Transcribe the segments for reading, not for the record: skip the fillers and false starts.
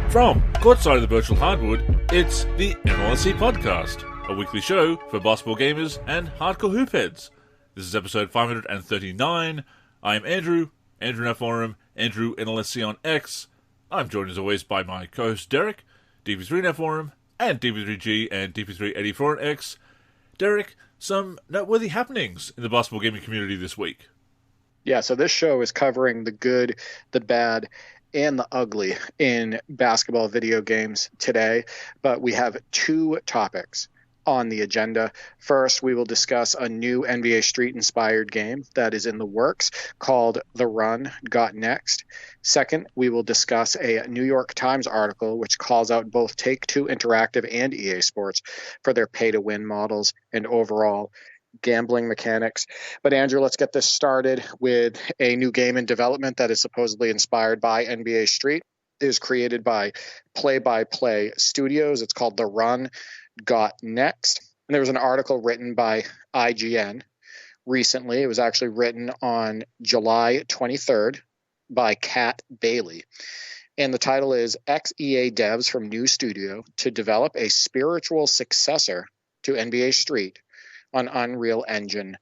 From courtside of the virtual hardwood, it's the NLSC Podcast, a weekly show for basketball gamers and hardcore hoopheads. This is episode 539. I am Andrew Forum, Andrew NLSC on X. I'm joined as always by my co-host Derek, DP3 Forum, and DP3G and DP384 on X. Derek, some noteworthy happenings in the basketball gaming community this week. Yeah, so this show is covering the good, the bad, and the ugly in basketball video games today, but we have two topics on the agenda. First, we will discuss a new NBA Street-inspired game that is in the works called The Run Got Next. Second, we will discuss a New York Times article which calls out both Take-Two Interactive and EA Sports for their pay-to-win models and overall gambling mechanics. But Andrew, let's get this started with a new game in development that is supposedly inspired by NBA Street. It is created by Play-by-Play Studios. It's called The Run Got Next. And there was an article written by IGN recently. It was actually written on July 23rd by Kat Bailey. And the title is ex-EA devs from new studio to develop a spiritual successor to NBA Street on Unreal Engine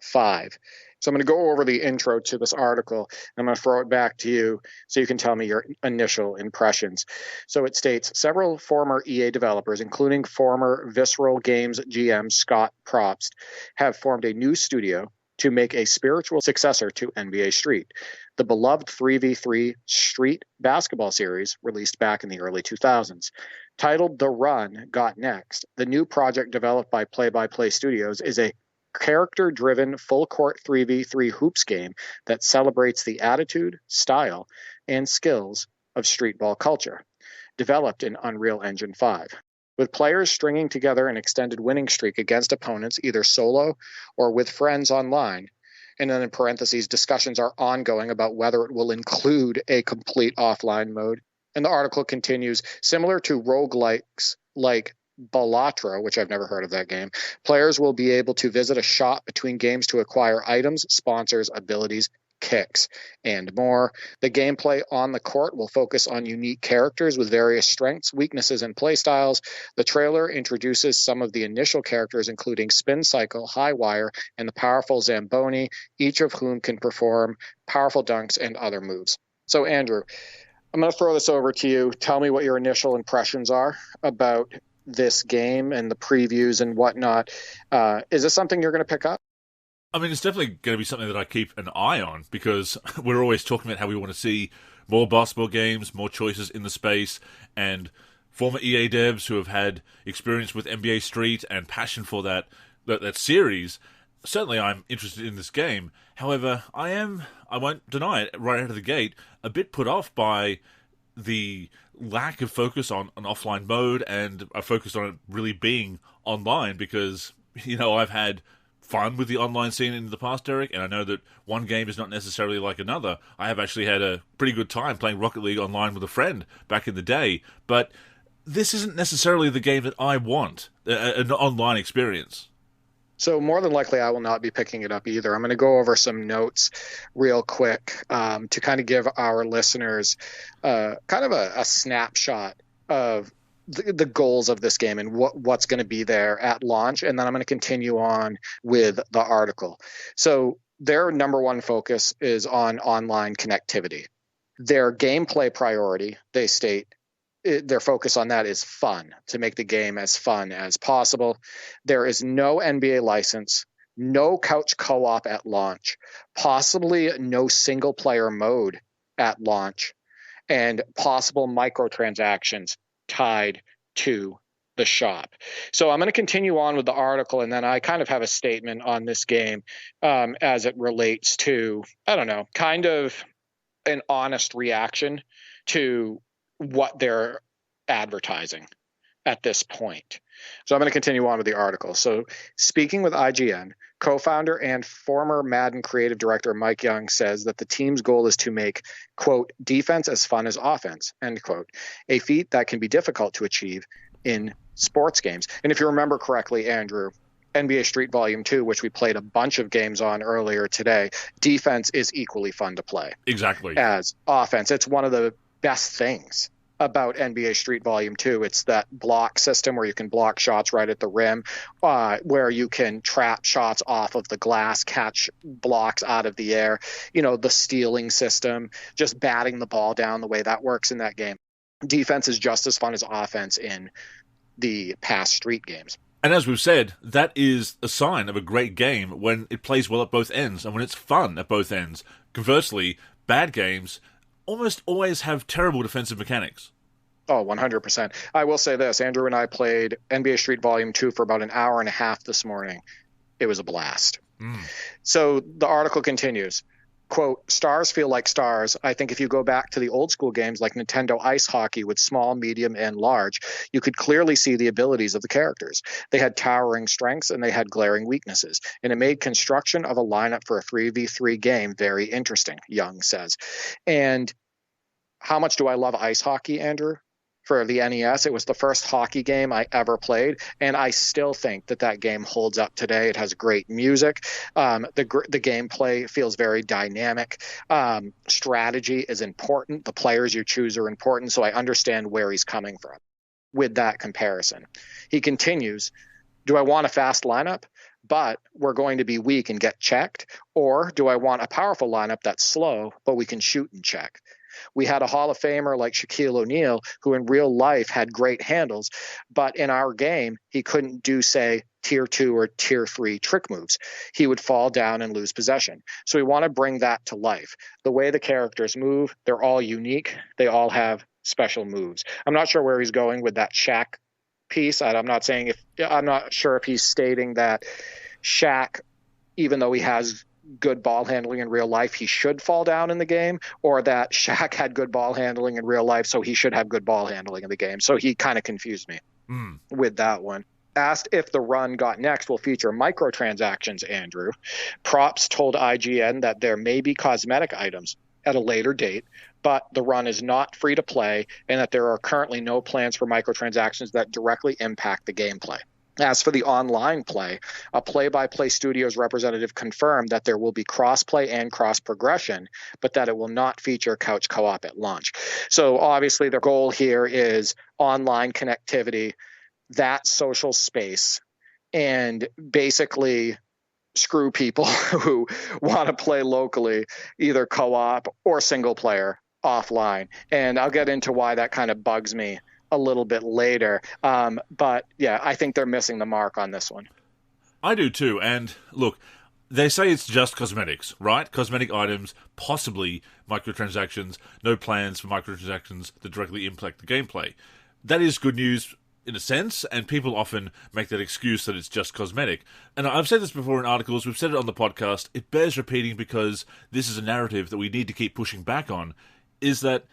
5. So I'm going to go over the intro to this article, and I'm going to throw it back to you so you can tell me your initial impressions. So it states, several former EA developers, including former Visceral Games GM Scott Probst, have formed a new studio to make a spiritual successor to NBA Street, the beloved 3v3 street basketball series released back in the early 2000s. Titled The Run Got Next, the new project developed by Play-by-Play Studios is a character-driven full-court 3v3 hoops game that celebrates the attitude, style, and skills of street ball culture, developed in Unreal Engine 5. With players stringing together an extended winning streak against opponents, either solo or with friends online, and then in parentheses, discussions are ongoing about whether it will include a complete offline mode. And the article continues, similar to roguelikes like Balatro, which I've never heard of that game, players will be able to visit a shop between games to acquire items, sponsors, abilities, kicks, and more. The gameplay on the court will focus on unique characters with various strengths, weaknesses, and playstyles. The trailer introduces some of the initial characters, including Spin Cycle, High Wire, and the powerful Zamboni, each of whom can perform powerful dunks and other moves. So, Andrew, I'm going to throw this over to you. Tell me what your initial impressions are about this game and the previews and whatnot. Is this something you're going to pick up? I mean, it's definitely going to be something that I keep an eye on because we're always talking about how we want to see more basketball games, more choices in the space, and former EA devs who have had experience with NBA Street and passion for that series. Certainly I'm interested in this game. However, I won't deny it, right out of the gate, a bit put off by the lack of focus on an offline mode and a focus on it really being online because, I've had fun with the online scene in the past, Derek, and I know that one game is not necessarily like another. I have actually had a pretty good time playing Rocket League online with a friend back in the day, but this isn't necessarily the game that I want, an online experience. So more than likely, I will not be picking it up either. I'm going to go over some notes real quick to kind of give our listeners kind of a snapshot of the goals of this game and what's going to be there at launch. And then I'm going to continue on with the article. So their number one focus is on online connectivity. Their gameplay priority, they state, their focus on that is fun, to make the game as fun as possible. There is no NBA license, no couch co-op at launch, possibly no single-player mode at launch, and possible microtransactions tied to the shop. So I'm going to continue on with the article, and then I kind of have a statement on this game as it relates to, kind of an honest reaction to what they're advertising at this point. So I'm going to continue on with the article. So speaking with IGN, co-founder and former Madden creative director Mike Young says that the team's goal is to make, quote, defense as fun as offense, end quote, a feat that can be difficult to achieve in sports games. And if you remember correctly, Andrew, NBA Street Volume 2, which we played a bunch of games on earlier today, defense is equally fun to play. Exactly. As offense. It's one of the best things about NBA Street Volume 2. It's that block system where you can block shots right at the rim, where you can trap shots off of the glass, catch blocks out of the air, the stealing system, just batting the ball down, the way that works in that game. Defense is just as fun as offense in the past Street games. And as we've said, that is a sign of a great game when it plays well at both ends and when it's fun at both ends. Conversely, bad games almost always have terrible defensive mechanics. Oh, 100%. I will say this. Andrew and I played NBA Street Volume 2 for about an hour and a half this morning. It was a blast. So the article continues. Quote, stars feel like stars. I think if you go back to the old school games like Nintendo Ice Hockey with small, medium, and large, you could clearly see the abilities of the characters. They had towering strengths and they had glaring weaknesses. And it made construction of a lineup for a 3v3 game very interesting, Young says. And how much do I love ice hockey, Andrew? For the NES, it was the first hockey game I ever played, and I still think that game holds up today. It has great music. The gameplay feels very dynamic. Strategy is important. The players you choose are important, so I understand where he's coming from with that comparison. He continues, do I want a fast lineup, but we're going to be weak and get checked? Or do I want a powerful lineup that's slow, but we can shoot and check? We had a Hall of Famer like Shaquille O'Neal, who in real life had great handles, but in our game, he couldn't do, say, tier 2 or tier 3 trick moves. He would fall down and lose possession. So we want to bring that to life. The way the characters move, they're all unique. They all have special moves. I'm not sure where he's going with that Shaq piece. I'm not sure if he's stating that Shaq, even though he has good ball handling in real life, he should fall down in the game, or that Shaq had good ball handling in real life, so he should have good ball handling in the game. So he kind of confused me with that one. Asked if the run got next will feature microtransactions, Andrew. Props told IGN that there may be cosmetic items at a later date, but the run is not free to play and that there are currently no plans for microtransactions that directly impact the gameplay. As for the online play, a Play-by-Play Studios representative confirmed that there will be cross-play and cross-progression, but that it will not feature couch co-op at launch. So obviously their goal here is online connectivity, that social space, and basically screw people who want to play locally, either co-op or single player offline. And I'll get into why that kind of bugs me a little bit later. But yeah, I think they're missing the mark on this one. I do too. And look, they say it's just cosmetics, right? Cosmetic items, possibly microtransactions, no plans for microtransactions that directly impact the gameplay. That is good news in a sense, and people often make that excuse that it's just cosmetic. And I've said this before in articles, we've said it on the podcast, it bears repeating because this is a narrative that we need to keep pushing back on, is that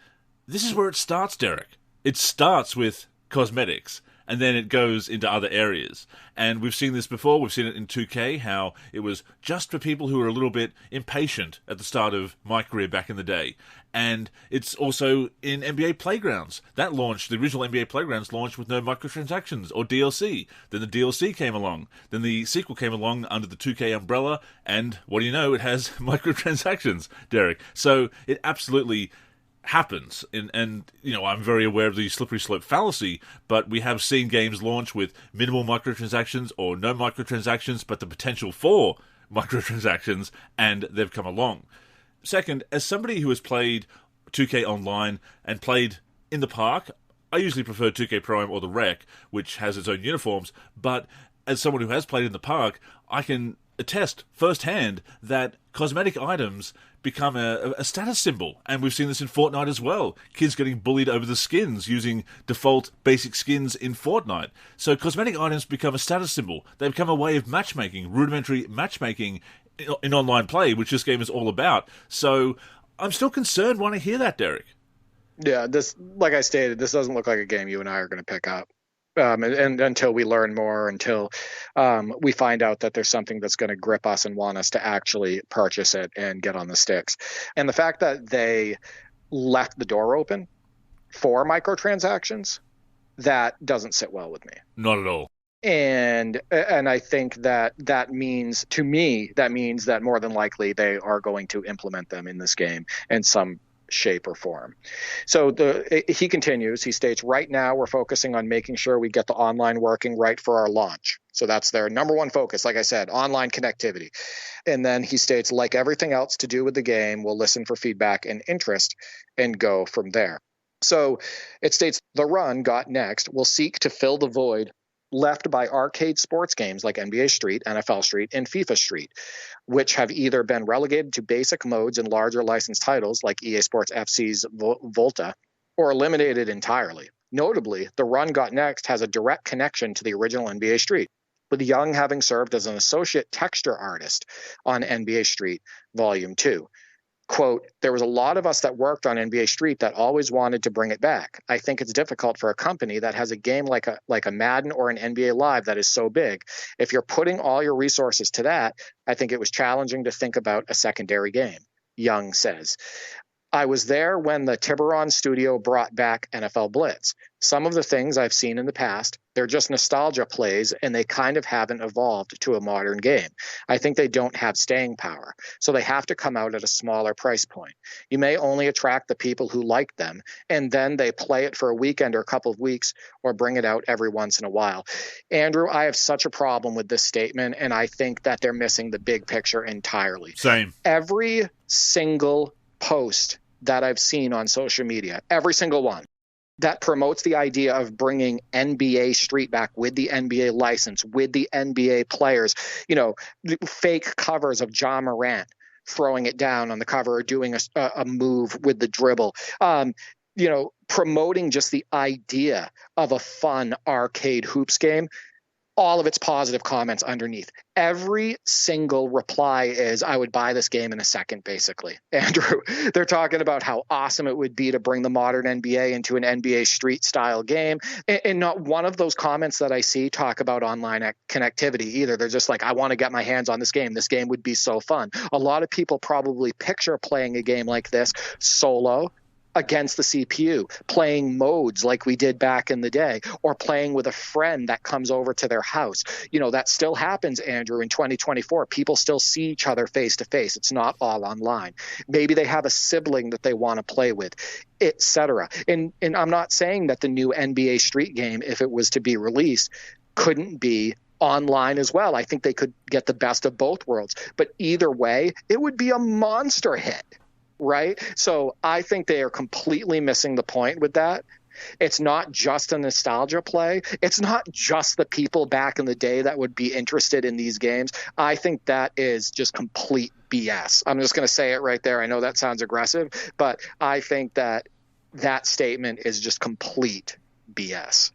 this is where it starts, Derek. It starts with cosmetics, and then it goes into other areas. And we've seen this before. We've seen it in 2K, how it was just for people who were a little bit impatient at the start of my career back in the day. And it's also in NBA Playgrounds. That launched, the original NBA Playgrounds launched with no microtransactions or DLC. Then the DLC came along. Then the sequel came along under the 2K umbrella, and what do you know? It has microtransactions, Derek. So it absolutely happens, and I'm very aware of the slippery slope fallacy, but we have seen games launch with minimal microtransactions or no microtransactions, but the potential for microtransactions, and they've come along. Second, as somebody who has played 2K Online and played in the park, I usually prefer 2K Prime or the Rec, which has its own uniforms, but as someone who has played in the park, I can attest firsthand that cosmetic items become a status symbol, and we've seen this in Fortnite as well. Kids getting bullied over the skins using default basic skins in Fortnite. So cosmetic items become a status symbol. They become a way of matchmaking, rudimentary matchmaking in online play, which this game is all about. So I'm still concerned when I hear that, Derek. Yeah, this, like I stated, this doesn't look like a game you and I are going to pick up. And until we learn more, until we find out that there's something that's going to grip us and want us to actually purchase it and get on the sticks. And the fact that they left the door open for microtransactions, that doesn't sit well with me. Not at all. And I think that means, to me, that means that more than likely they are going to implement them in this game in some shape, or form. So he continues, he states, right now we're focusing on making sure we get the online working right for our launch. So that's their number one focus, like I said, online connectivity. And then he states, like everything else to do with the game, we'll listen for feedback and interest and go from there. So it states, the run, Got Next, will seek to fill the void left by arcade sports games like NBA Street, NFL Street, and FIFA Street, which have either been relegated to basic modes in larger licensed titles like EA Sports FC's Volta, or eliminated entirely. Notably, the run Got Next has a direct connection to the original NBA Street, with Young having served as an associate texture artist on NBA Street Volume 2. Quote, there was a lot of us that worked on NBA Street that always wanted to bring it back. I think it's difficult for a company that has a game like a Madden or an NBA Live that is so big. If you're putting all your resources to that, I think it was challenging to think about a secondary game, Young says. I was there when the Tiburon studio brought back NFL Blitz. Some of the things I've seen in the past, they're just nostalgia plays, and they kind of haven't evolved to a modern game. I think they don't have staying power, so they have to come out at a smaller price point. You may only attract the people who like them, and then they play it for a weekend or a couple of weeks, or bring it out every once in a while. Andrew, I have such a problem with this statement, and I think that they're missing the big picture entirely. Same. Every single post that I've seen on social media, every single one, that promotes the idea of bringing NBA Street back with the NBA license, with the NBA players, fake covers of Ja Morant throwing it down on the cover or doing a move with the dribble, promoting just the idea of a fun arcade hoops game. All of its positive comments underneath. Every single reply is, I would buy this game in a second, basically. Andrew, they're talking about how awesome it would be to bring the modern NBA into an NBA Street style game. And not one of those comments that I see talk about online connectivity either. They're just like, I want to get my hands on this game. This game would be so fun. A lot of people probably picture playing a game like this solo, against the CPU, playing modes like we did back in the day, or playing with a friend that comes over to their house. That still happens, Andrew, in 2024. People still see each other face to face. It's not all online. Maybe they have a sibling that they want to play with, etc. And I'm not saying that the new NBA Street game, if it was to be released, couldn't be online as well. I think they could get the best of both worlds. But either way, it would be a monster hit. Right? So I think they are completely missing the point with that. It's not just a nostalgia play. It's not just the people back in the day that would be interested in these games. I think that is just complete BS. I'm just going to say it right there. I know that sounds aggressive, but I think that statement is just complete BS.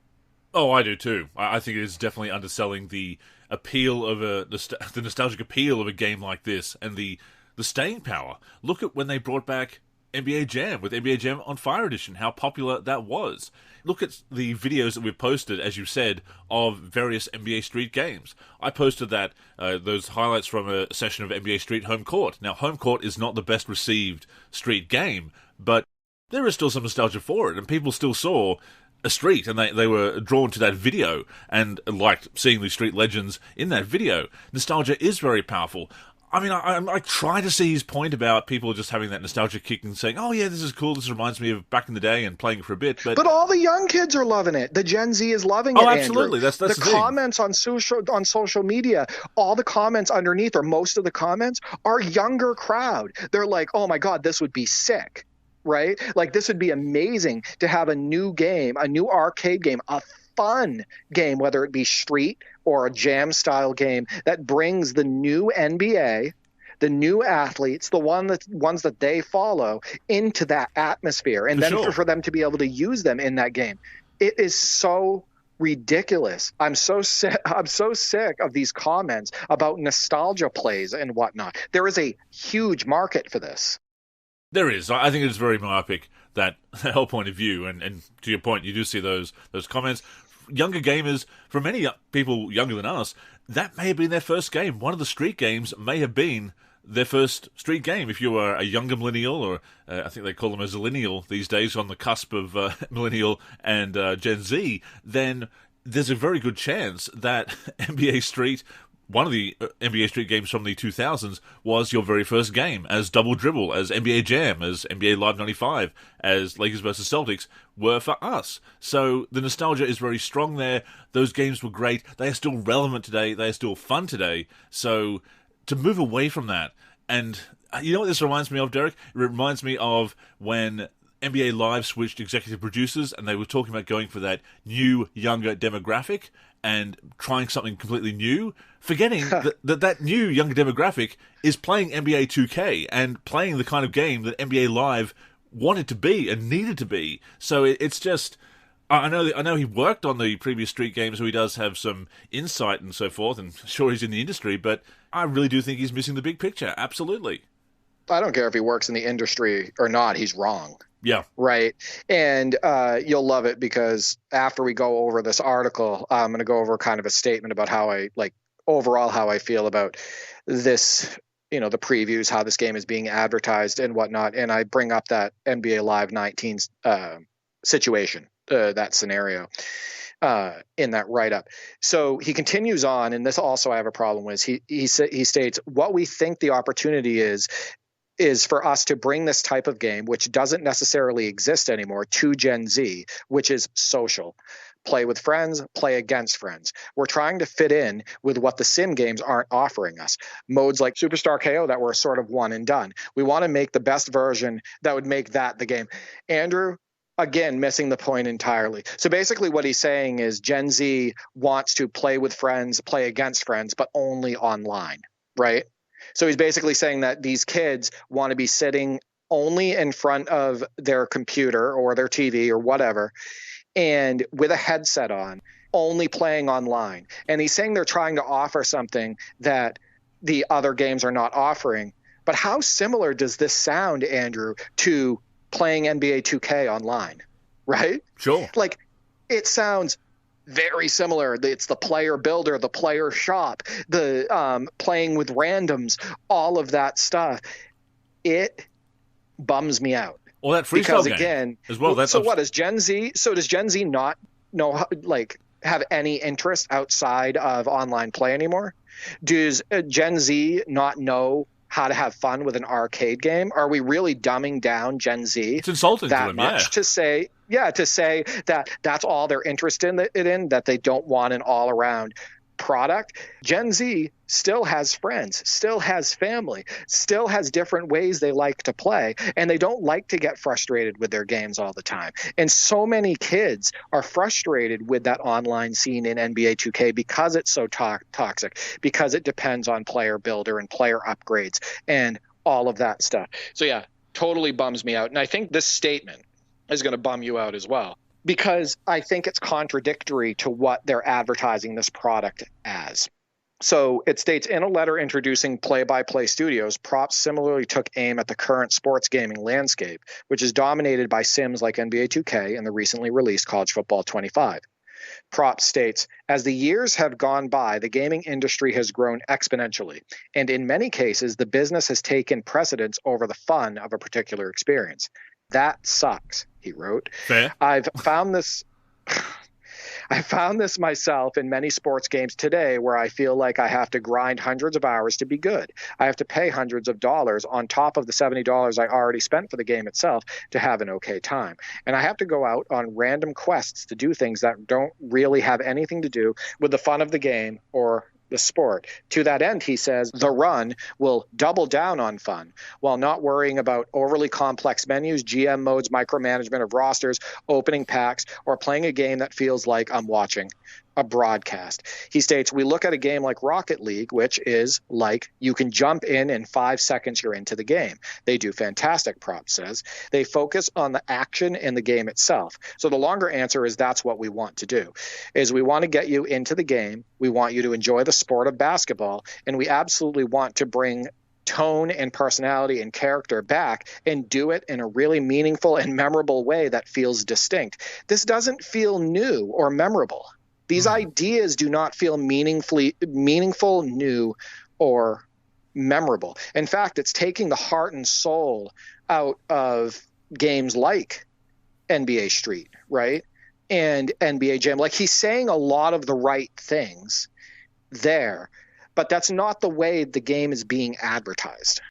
Oh, I do too. I think it is definitely underselling the appeal of the nostalgic appeal of a game like this, and the staying power. Look at when they brought back NBA Jam with NBA Jam on Fire Edition, how popular that was. Look at the videos that we've posted, as you said, of various NBA Street games. I posted those highlights from a session of NBA Street Home Court. Now, Home Court is not the best received Street game, but there is still some nostalgia for it, and people still saw a street, and they were drawn to that video and liked seeing the Street legends in that video. Nostalgia is very powerful. I mean, I try to see his point about people just having that nostalgia kick and saying, oh, yeah, this is cool, this reminds me of back in the day and playing for a bit. But all the young kids are loving it. The Gen Z is loving it, Oh, absolutely. Andrew. That's the comments on social media, all the comments underneath, or most of the comments, are younger crowd. They're like, oh, my God, this would be sick, right? Like, this would be amazing to have a new game, a new arcade game, a fun game, whether it be Street or a Jam style game that brings the new NBA, the new athletes, the ones that they follow into that atmosphere, and for them to be able to use them in that game. It is so ridiculous. I'm so sick of these comments about nostalgia plays and whatnot. There is a huge market for this. There is. I think it is very myopic, that whole point of view, and to your point, you do see those comments. Younger gamers, for many people younger than us, that may have been their first game. One of the Street games may have been their first Street game. If you were a younger millennial, or I think they call them a zillennial these days, on the cusp of millennial and Gen Z, then there's a very good chance that NBA Street one of the NBA Street games from the 2000s was your very first game, as Double Dribble, as NBA Jam, as NBA Live 95, as Lakers versus Celtics were for us. So the nostalgia is very strong there. Those games were great. They are still relevant today. They are still fun today. So to move away from that, and you know what this reminds me of, Derek? It reminds me of when NBA Live switched executive producers and they were talking about going for that new, younger demographic and trying something completely new, forgetting that new, younger demographic is playing NBA 2K and playing the kind of game that NBA Live wanted to be and needed to be. So it's just... I know he worked on the previous Street games, so he does have some insight and so forth, and sure he's in the industry, but I really do think he's missing the big picture. Absolutely. I don't care if he works in the industry or not, he's wrong. Yeah. Right. And you'll love it because after we go over this article, I'm going to go over kind of a statement about how I feel about this, the previews, how this game is being advertised and whatnot. And I bring up that NBA Live 19 situation, that scenario in that write-up. So he continues on, and this also I have a problem with. He states, what we think the opportunity is for us to bring this type of game, which doesn't necessarily exist anymore, to Gen Z, which is social. Play with friends, play against friends. We're trying to fit in with what the sim games aren't offering us. Modes like Superstar KO that were sort of one and done. We want to make the best version that would make that the game. Andrew, again, missing the point entirely. So basically what he's saying is Gen Z wants to play with friends, play against friends, but only online, right? So he's basically saying that these kids want to be sitting only in front of their computer or their TV or whatever, and with a headset on, only playing online. And he's saying they're trying to offer something that the other games are not offering. But how similar does this sound, Andrew, to playing NBA 2K online, right? Sure. Like, it sounds very similar. It's the player builder, the player shop, the playing with randoms, all of that stuff. It bums me out. Well, that freestyle because game again, as well. Does Gen Z not know have any interest outside of online play anymore? Does Gen Z not know how to have fun with an arcade game? Are we really dumbing down Gen Z? It's insulting that to them, much to say that that's all they're interested in, that they don't want an all-around product. Gen Z still has friends, still has family, still has different ways they like to play, and they don't like to get frustrated with their games all the time. And so many kids are frustrated with that online scene in NBA 2K because it's so toxic, because it depends on player builder and player upgrades and all of that stuff. So yeah, totally bums me out. And I think this statement is going to bum you out as well, because I think it's contradictory to what they're advertising this product as. So it states, in a letter introducing Play-by-Play Studios, Props similarly took aim at the current sports gaming landscape, which is dominated by sims like NBA 2K and the recently released College Football 25. Props states, as the years have gone by, the gaming industry has grown exponentially, and in many cases, the business has taken precedence over the fun of a particular experience. That sucks, he wrote. Fair. I found this myself in many sports games today where I feel like I have to grind hundreds of hours to be good. I have to pay hundreds of dollars on top of the $70 I already spent for the game itself to have an okay time. And I have to go out on random quests to do things that don't really have anything to do with the fun of the game or the sport. To that end, he says, the run will double down on fun while not worrying about overly complex menus, GM modes, micromanagement of rosters, opening packs, or playing a game that feels like I'm watching a broadcast. He states, we look at a game like Rocket League, which is like you can jump in 5 seconds, you're into the game. They do fantastic, Prop says. They focus on the action in the game itself. So the longer answer is that's what we want to do, is we want to get you into the game. We want you to enjoy the sport of basketball, and we absolutely want to bring tone and personality and character back and do it in a really meaningful and memorable way that feels distinct. This doesn't feel new or memorable. These ideas do not feel meaningful, new, or memorable. In fact, it's taking the heart and soul out of games like NBA Street, right? And NBA Jam. Like, he's saying a lot of the right things there, but that's not the way the game is being advertised.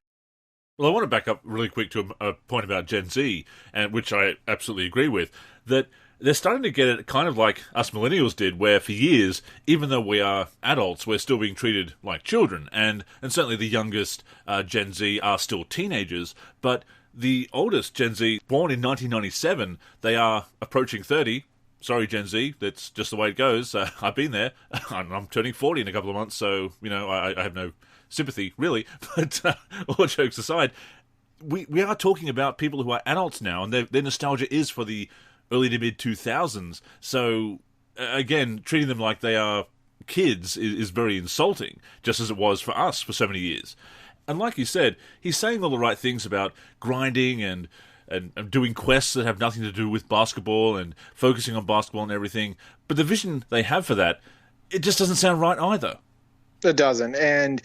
Well, I want to back up really quick to a point about Gen Z, and which I absolutely agree with, that they're starting to get it kind of like us millennials did, where for years, even though we are adults, we're still being treated like children. And certainly the youngest Gen Z are still teenagers, but the oldest Gen Z, born in 1997, they are approaching 30. Sorry, Gen Z, that's just the way it goes. I've been there. I'm turning 40 in a couple of months, so, I have no sympathy, really. But all jokes aside, we are talking about people who are adults now, and their nostalgia is for the early to mid-2000s. So, again, treating them like they are kids is very insulting, just as it was for us for so many years. And like you said, he's saying all the right things about grinding and doing quests that have nothing to do with basketball and focusing on basketball and everything. But the vision they have for that, it just doesn't sound right either. It doesn't. And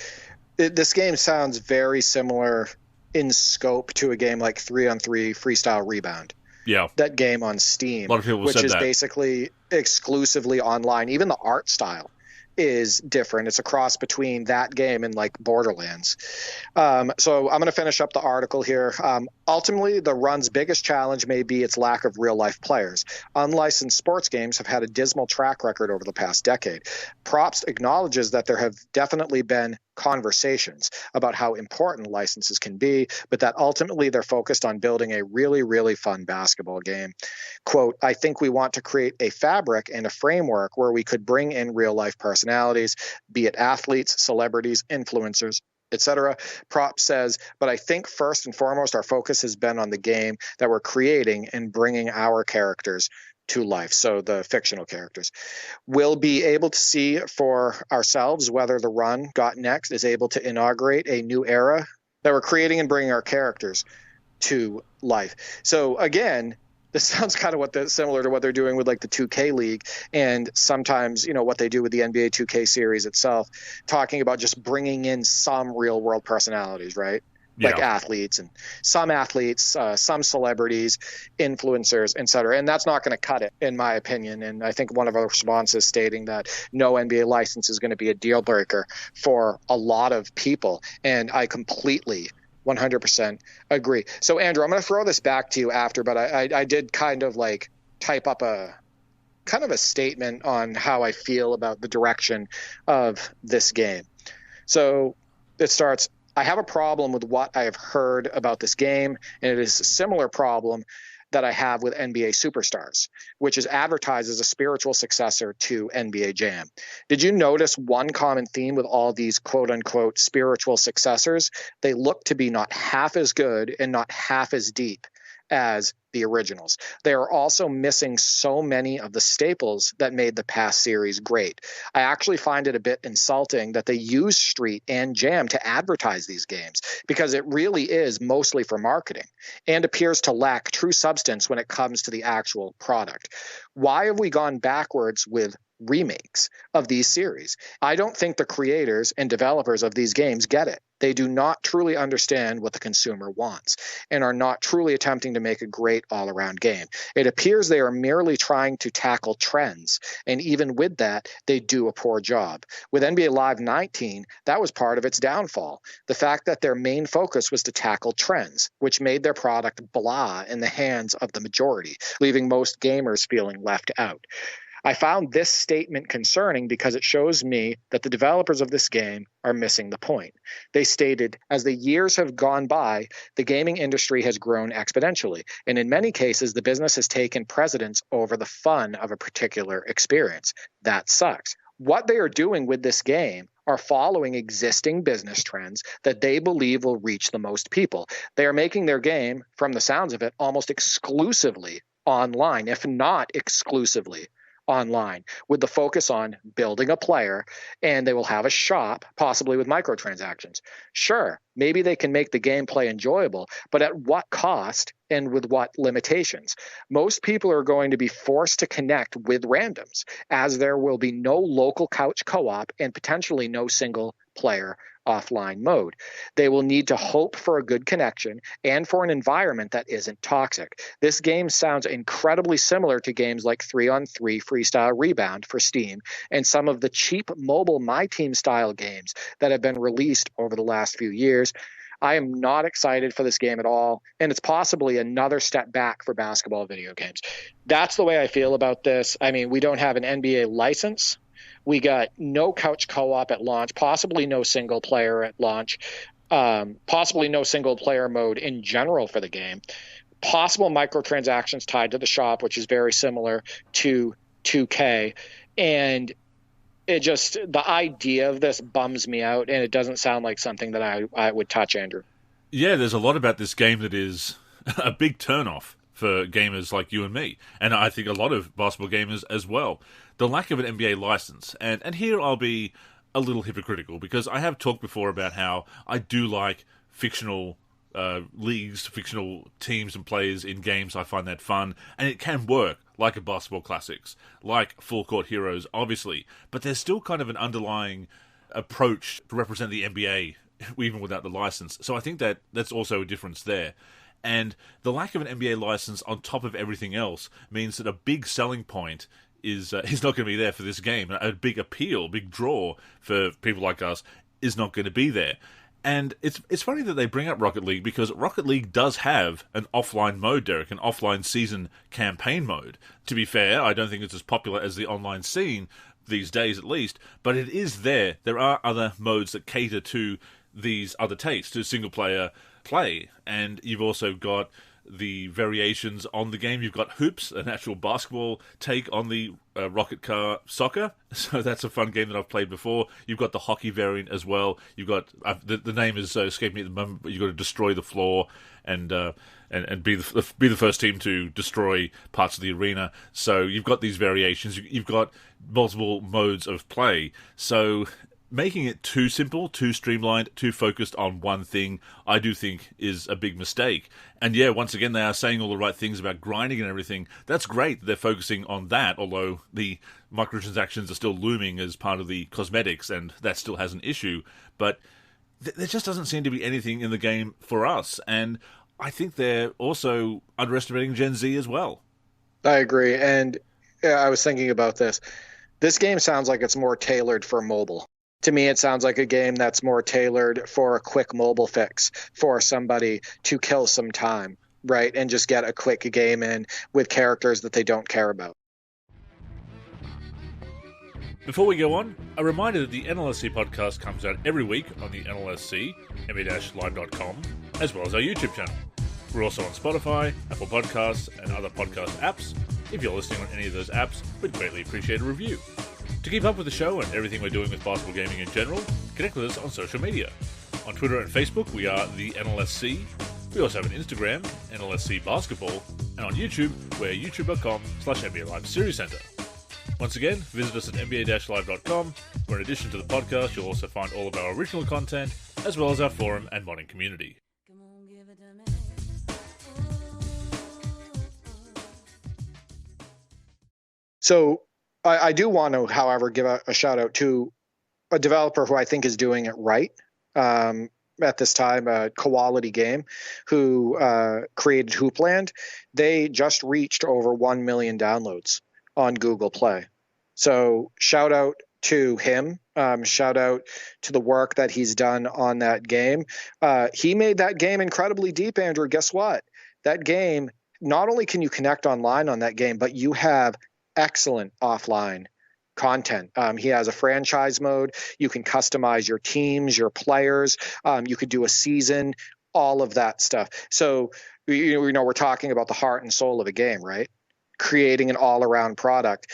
this game sounds very similar in scope to a game like 3-on-3 Freestyle Rebound. Yeah. That game on Steam, a lot of people which said is that. basically exclusively online. Even the art style is different. It's a cross between that game and like Borderlands. So I'm going to finish up the article here. Ultimately, the run's biggest challenge may be its lack of real-life players. Unlicensed sports games have had a dismal track record over the past decade. Props acknowledges that there have definitely been conversations about how important licenses can be, but that ultimately they're focused on building a really, really fun basketball game. Quote, I think we want to create a fabric and a framework where we could bring in real-life personalities, be it athletes, celebrities, influencers, etc. Prop says, but I think first and foremost, our focus has been on the game that we're creating and bringing our characters to life. So the fictional characters. We'll be able to see for ourselves whether the run Got Next is able to inaugurate a new era that we're creating and bringing our characters to life. So again, this sounds kind of similar to what they're doing with like the 2K League, and sometimes, what they do with the NBA 2K series itself, talking about just bringing in some real world personalities, right? Yeah. Like athletes, some celebrities, influencers, etc. And that's not going to cut it, in my opinion. And I think one of our responses stating that no NBA license is going to be a deal breaker for a lot of people. And I completely 100% agree. So, Andrew, I'm going to throw this back to you after, but I did kind of like type up a statement on how I feel about the direction of this game. So it starts, I have a problem with what I have heard about this game, and it is a similar problem that I have with NBA Superstars, which is advertised as a spiritual successor to NBA Jam. Did you notice one common theme with all these quote-unquote spiritual successors? They look to be not half as good and not half as deep as the originals. They are also missing so many of the staples that made the past series great. I actually find it a bit insulting that they use Street and Jam to advertise these games, because it really is mostly for marketing and appears to lack true substance when it comes to the actual product. Why have we gone backwards with remakes of these series? I don't think the creators and developers of these games get it. They do not truly understand what the consumer wants and are not truly attempting to make a great all-around game. It appears they are merely trying to tackle trends, and even with that, they do a poor job. With NBA Live 19, that was part of its downfall. The fact that their main focus was to tackle trends, which made their product blah in the hands of the majority, leaving most gamers feeling left out. I found this statement concerning because it shows me that the developers of this game are missing the point. They stated, as the years have gone by, the gaming industry has grown exponentially, and in many cases, the business has taken precedence over the fun of a particular experience. That sucks. What they are doing with this game are following existing business trends that they believe will reach the most people. They are making their game, from the sounds of it, almost exclusively online, if not exclusively online, with the focus on building a player, and they will have a shop, possibly with microtransactions. Sure, maybe they can make the gameplay enjoyable, but at what cost and with what limitations. Most people are going to be forced to connect with randoms, as there will be no local couch co-op and potentially no single player offline mode. They will need to hope for a good connection and for an environment that isn't toxic. This game sounds incredibly similar to games like 3-on-3 Freestyle Rebound for Steam and some of the cheap mobile My Team style games that have been released over the last few years. I am not excited for this game at all, and it's possibly another step back for basketball video games. That's the way I feel about this. I mean, we don't have an NBA license. We got no couch co-op at launch, possibly no single player at launch, possibly no single player mode in general for the game, possible microtransactions tied to the shop, which is very similar to 2K. And the idea of this bums me out, and it doesn't sound like something that I would touch, Andrew. Yeah, there's a lot about this game that is a big turnoff for gamers like you and me, and I think a lot of basketball gamers as well. The lack of an NBA license, and here I'll be a little hypocritical, because I have talked before about how I do like fictional leagues, fictional teams and players in games. I find that fun, and it can work, like a Basketball Classics, like Full Court Heroes, obviously, but there's still kind of an underlying approach to represent the NBA, even without the license. So I think that's also a difference there. And the lack of an NBA license on top of everything else means that a big selling point is not going to be there for this game. A big appeal, big draw for people like us is not going to be there. And it's funny that they bring up Rocket League, because Rocket League does have an offline mode, Derek, an offline season campaign mode. To be fair, I don't think it's as popular as the online scene these days, at least, but it is there. There are other modes that cater to these other tastes, to single-player play. And you've also got the variations on the game. You've got Hoops, an actual basketball take on the Rocket Car Soccer. So that's a fun game that I've played before. You've got the hockey variant as well. You've got the name is escaping me at the moment, but you've got to destroy the floor and be the first team to destroy parts of the arena. So you've got these variations. You've got multiple modes of play. So making it too simple, too streamlined, too focused on one thing, I do think is a big mistake. And yeah, once again, they are saying all the right things about grinding and everything. That's great that they're focusing on that, although the microtransactions are still looming as part of the cosmetics, and that still has an issue. But there just doesn't seem to be anything in the game for us. And I think they're also underestimating Gen Z as well. I agree. And I was thinking about this. This game sounds like it's more tailored for mobile. To me, it sounds like a game that's more tailored for a quick mobile fix, for somebody to kill some time, right, and just get a quick game in with characters that they don't care about. Before we go on, a reminder that the NLSC podcast comes out every week on the NLSC, ma-live.com, as well as our YouTube channel. We're also on Spotify, Apple Podcasts, and other podcast apps. If you're listening on any of those apps, we'd greatly appreciate a review. To keep up with the show and everything we're doing with basketball gaming in general, connect with us on social media. On Twitter and Facebook, we are the NLSC. We also have an Instagram, NLSC Basketball, and on YouTube, we're youtube.com/NBA Live Series Center. Once again, visit us at nba-live.com, where in addition to the podcast, you'll also find all of our original content, as well as our forum and modding community. So I do want to, however, give a shout out to a developer who I think is doing it right at this time, a Quality Game, who created Hoopland. They just reached over 1 million downloads on Google Play. So shout out to him. Shout out to the work that he's done on that game. He made that game incredibly deep, Andrew. Guess what? That game, not only can you connect online on that game, but you have excellent offline content. He has a franchise mode. You can customize your teams, your players. You could do a season, all of that stuff. So, we're talking about the heart and soul of a game, right? Creating an all-around product,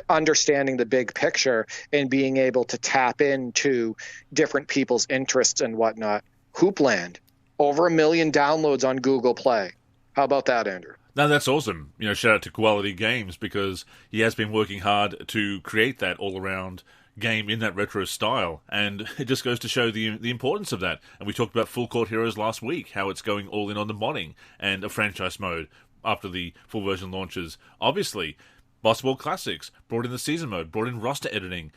understanding the big picture and being able to tap into different people's interests and whatnot. Hoopland, over 1 million downloads on Google Play. How about that, Andrew? No, that's awesome. Shout out to Quality Games, because he has been working hard to create that all-around game in that retro style, and it just goes to show the importance of that. And we talked about Full Court Heroes last week, how it's going all in on the modding and a franchise mode after the full version launches. Obviously, Basketball Classics brought in the season mode, brought in roster editing.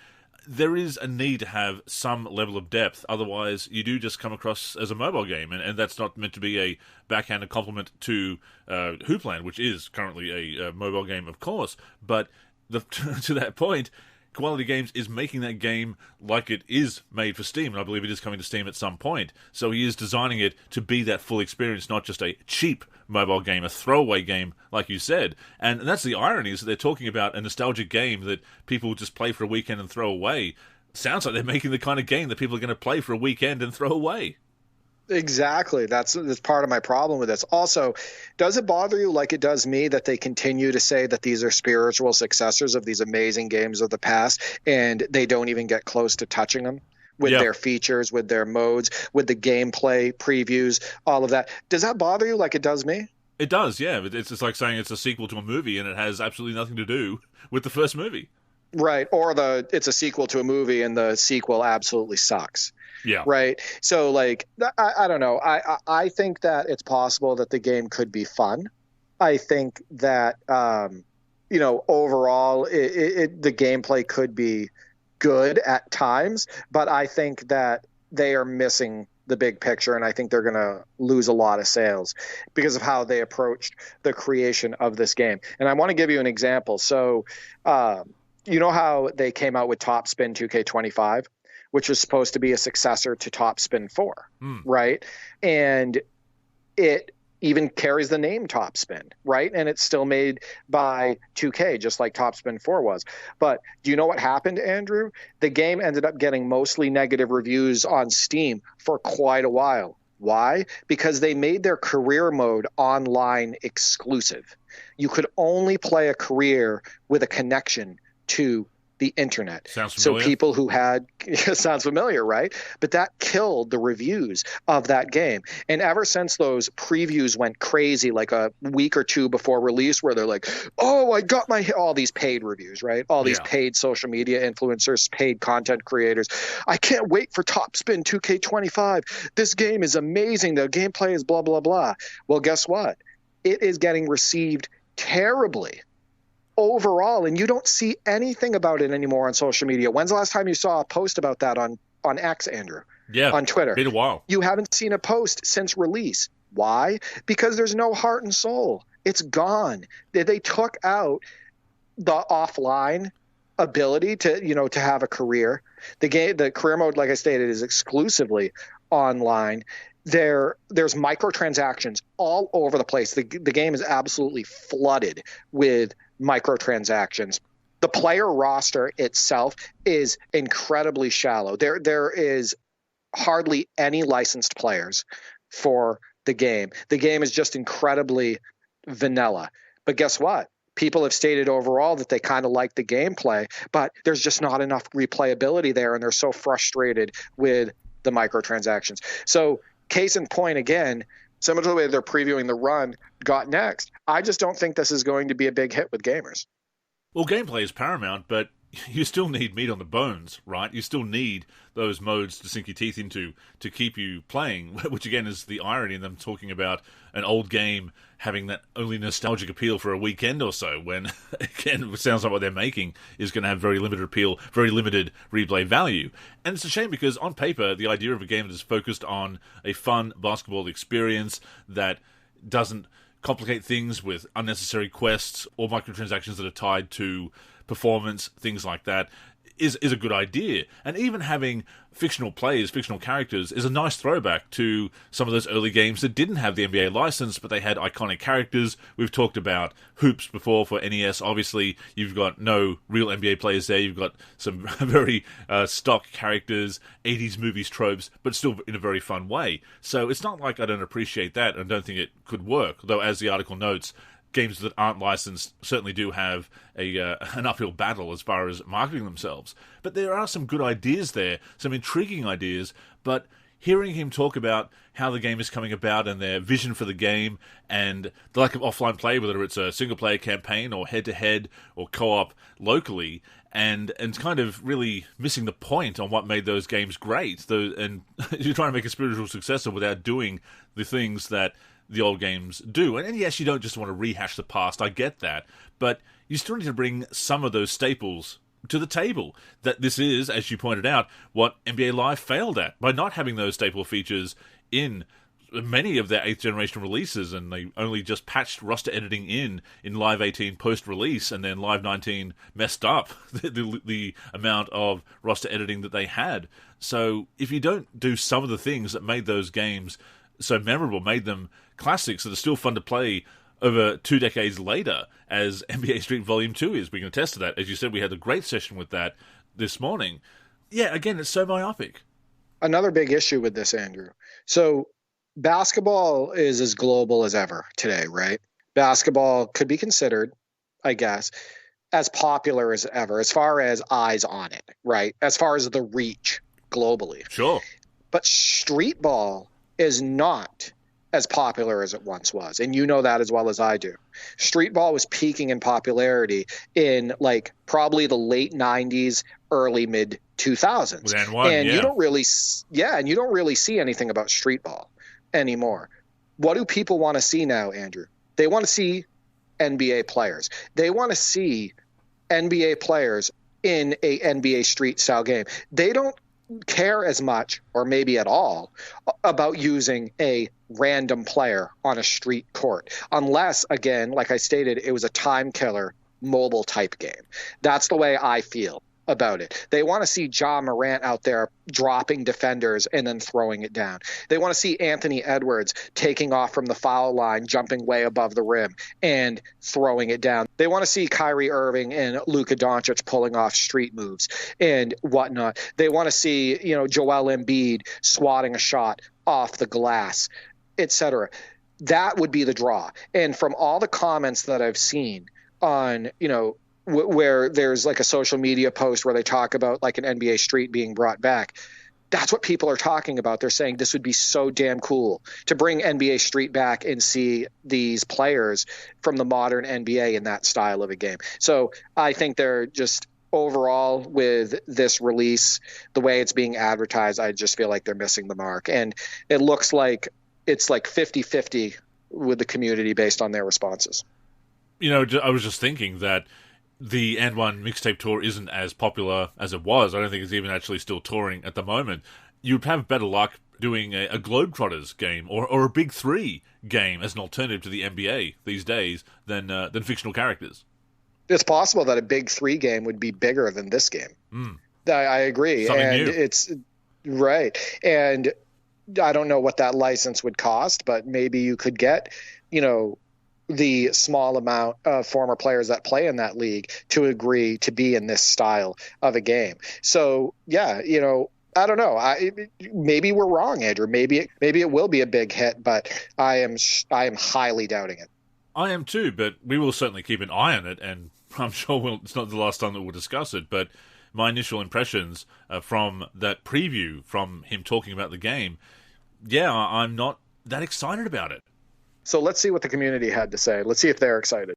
There is a need to have some level of depth, otherwise you do just come across as a mobile game, and that's not meant to be a backhanded compliment to Hoopland, which is currently a mobile game, of course, but to that point, Quality Games is making that game like it is made for Steam, and I believe it is coming to Steam at some point. So he is designing it to be that full experience, not just a cheap mobile game, a throwaway game, like you said. And that's the irony, is that they're talking about a nostalgic game that people just play for a weekend and throw away. Sounds like they're making the kind of game that people are going to play for a weekend and throw away. Exactly. That's part of my problem with this. Also, does it bother you like it does me that they continue to say that these are spiritual successors of these amazing games of the past, and they don't even get close to touching them with their features, with their modes, with the gameplay previews, all of that? Does that bother you like it does me? It does, yeah. It's just like saying it's a sequel to a movie and it has absolutely nothing to do with the first movie. Right. Or it's a sequel to a movie and the sequel absolutely sucks. Yeah. Right. So, like, I don't know. I think that it's possible that the game could be fun. I think that, overall, the gameplay could be good at times. But I think that they are missing the big picture, and I think they're going to lose a lot of sales because of how they approached the creation of this game. And I want to give you an example. So, you know how they came out with Top Spin 2K25? Which was supposed to be a successor to Top Spin 4, right? And it even carries the name Top Spin, right? And it's still made by 2K, just like Top Spin 4 was. But do you know what happened, Andrew? The game ended up getting mostly negative reviews on Steam for quite a while. Why? Because they made their career mode online exclusive. You could only play a career with a connection to the internet. Sounds familiar. So people who had sounds familiar, right? But that killed the reviews of that game. And ever since those previews went crazy, like a week or two before release, where they're like, "Oh, I got all these paid reviews, right? All these paid social media influencers, paid content creators. I can't wait for Top Spin 2K25. This game is amazing. The gameplay is blah blah blah." Well, guess what? It is getting received terribly overall, and you don't see anything about it anymore on social media. When's the last time you saw a post about that on X, Andrew? Yeah, on Twitter. Been a while. You haven't seen a post since release. Why? Because there's no heart and soul. It's gone. They took out the offline ability to have a career. The career mode, like I stated, is exclusively online. There's microtransactions all over the place. The game is absolutely flooded with microtransactions. The player roster itself is incredibly shallow. There is hardly any licensed players for the game. The game is just incredibly vanilla. But guess what? People have stated overall that they kind of like the gameplay, but there's just not enough replayability there, and they're so frustrated with the microtransactions. So, case in point again, similar to the way they're previewing the run got next, I just don't think this is going to be a big hit with gamers. Well, gameplay is paramount, but you still need meat on the bones, right? You still need those modes to sink your teeth into to keep you playing, which again is the irony in them talking about an old game having that only nostalgic appeal for a weekend or so, when, again, it sounds like what they're making is going to have very limited appeal, very limited replay value. And it's a shame because on paper, the idea of a game that is focused on a fun basketball experience that doesn't complicate things with unnecessary quests or microtransactions that are tied to performance, things like that, is a good idea. And even having fictional players, fictional characters, is a nice throwback to some of those early games that didn't have the NBA license, but they had iconic characters. We've talked about Hoops before for NES. Obviously, you've got no real NBA players there. You've got some very stock characters, 80s movies tropes, but still in a very fun way. So it's not like I don't appreciate that and don't think it could work. Though, as the article notes, games that aren't licensed certainly do have an uphill battle as far as marketing themselves. But there are some good ideas there, some intriguing ideas, but hearing him talk about how the game is coming about and their vision for the game and the lack of offline play, whether it's a single-player campaign or head-to-head or co-op locally, and kind of really missing the point on what made those games great. And you're trying to make a spiritual successor without doing the things that the old games do. And yes, you don't just want to rehash the past, I get that, but you still need to bring some of those staples to the table. That this is, as you pointed out, what NBA Live failed at, by not having those staple features in many of their 8th generation releases, and they only just patched roster editing in Live 18 post-release, and then Live 19 messed up the amount of roster editing that they had. So if you don't do some of the things that made those games so memorable, made them classics that are still fun to play over 2 decades later, as NBA Street Volume 2 is, we can attest to that. As you said, we had a great session with that this morning. Yeah, again, it's so myopic. Another big issue with this, Andrew. So basketball is as global as ever today, right? Basketball could be considered, I guess, as popular as ever, as far as eyes on it, right? As far as the reach globally. Sure. But street ball is not as popular as it once was. And you know that as well as I do. Street ball was peaking in popularity in like probably the late 90s, early mid 2000s. And you don't really see anything about street ball anymore. What do people want to see now, Andrew? They want to see NBA players. They want to see NBA players in a NBA street style game. They don't care as much, or maybe at all, about using a random player on a street court, unless, again, like I stated, it was a time killer mobile type game. That's the way I feel about it. They want to see Ja Morant out there dropping defenders and then throwing it down. They want to see Anthony Edwards taking off from the foul line, jumping way above the rim and throwing it down. They want to see Kyrie Irving and Luka Doncic pulling off street moves and whatnot. They want to see, Joel Embiid swatting a shot off the glass, etc. That would be the draw. And from all the comments that I've seen on, where there's like a social media post where they talk about like an NBA Street being brought back, that's what people are talking about. They're saying this would be so damn cool to bring NBA Street back and see these players from the modern NBA in that style of a game. So I think they're just overall with this release, the way it's being advertised, I just feel like they're missing the mark. And it looks like it's like 50-50 with the community based on their responses. I was just thinking that the And1 mixtape tour isn't as popular as it was. I don't think it's even actually still touring at the moment. You'd have better luck doing a Globetrotters game or a Big Three game as an alternative to the NBA these days than fictional characters. It's possible that a Big Three game would be bigger than this game. I agree. Something new. It's right. And I don't know what that license would cost, but maybe you could get, the small amount of former players that play in that league to agree to be in this style of a game. So, yeah, I don't know. Maybe we're wrong, Andrew. Maybe it will be a big hit, but I am highly doubting it. I am too, but we will certainly keep an eye on it, and I'm sure it's not the last time that we'll discuss it, but my initial impressions from that preview, from him talking about the game, yeah, I'm not that excited about it. So let's see what the community had to say. Let's see if they're excited.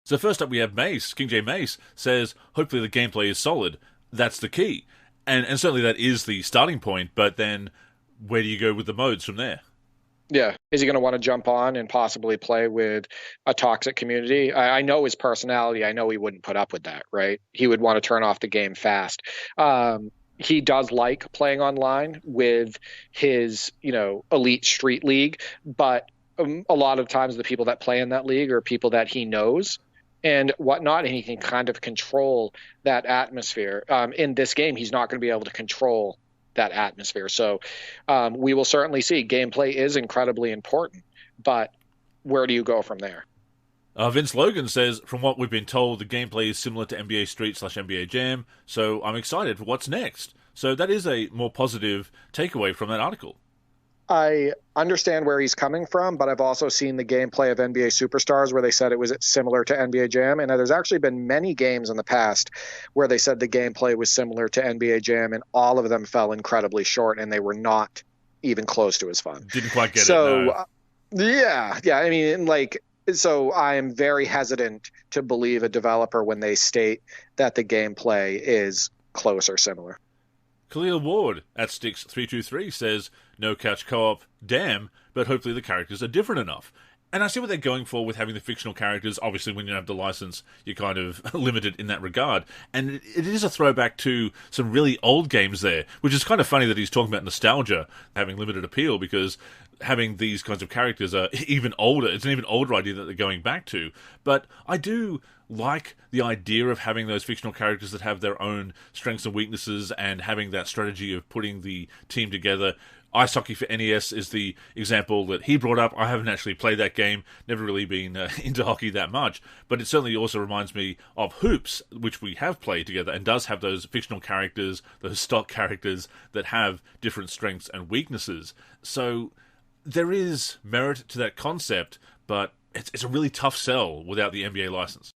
So first up we have Mace. King J Mace says, hopefully the gameplay is solid. That's the key. And certainly that is the starting point, but then where do you go with the modes from there? Yeah. Is he going to want to jump on and possibly play with a toxic community? I know his personality. I know he wouldn't put up with that, right? He would want to turn off the game fast. He does like playing online with his, elite street league, but a lot of times the people that play in that league are people that he knows and whatnot, and he can kind of control that atmosphere. In this game, he's not going to be able to control that atmosphere. So we will certainly see. Gameplay is incredibly important, but where do you go from there? Vince Logan says, from what we've been told, the gameplay is similar to NBA Street/NBA Jam, so I'm excited for what's next. So that is a more positive takeaway from that article. I understand where he's coming from, but I've also seen the gameplay of NBA Superstars where they said it was similar to NBA Jam. And there's actually been many games in the past where they said the gameplay was similar to NBA Jam, and all of them fell incredibly short, and they were not even close to as fun. Didn't quite get it. So, yeah. I mean, like, So I am very hesitant to believe a developer when they state that the gameplay is close or similar. Khalil Ward at Sticks323 says, no couch co-op, damn, but hopefully the characters are different enough. And I see what they're going for with having the fictional characters. Obviously, when you don't have the license, you're kind of limited in that regard. And it is a throwback to some really old games there, which is kind of funny that he's talking about nostalgia having limited appeal, because having these kinds of characters are even older. It's an even older idea that they're going back to. But I do like the idea of having those fictional characters that have their own strengths and weaknesses, and having that strategy of putting the team together. Ice Hockey for NES is the example that he brought up. I haven't actually played that game, never really been into hockey that much, but it certainly also reminds me of Hoops, which we have played together, and does have those fictional characters, those stock characters that have different strengths and weaknesses. So there is merit to that concept, but it's a really tough sell without the NBA license.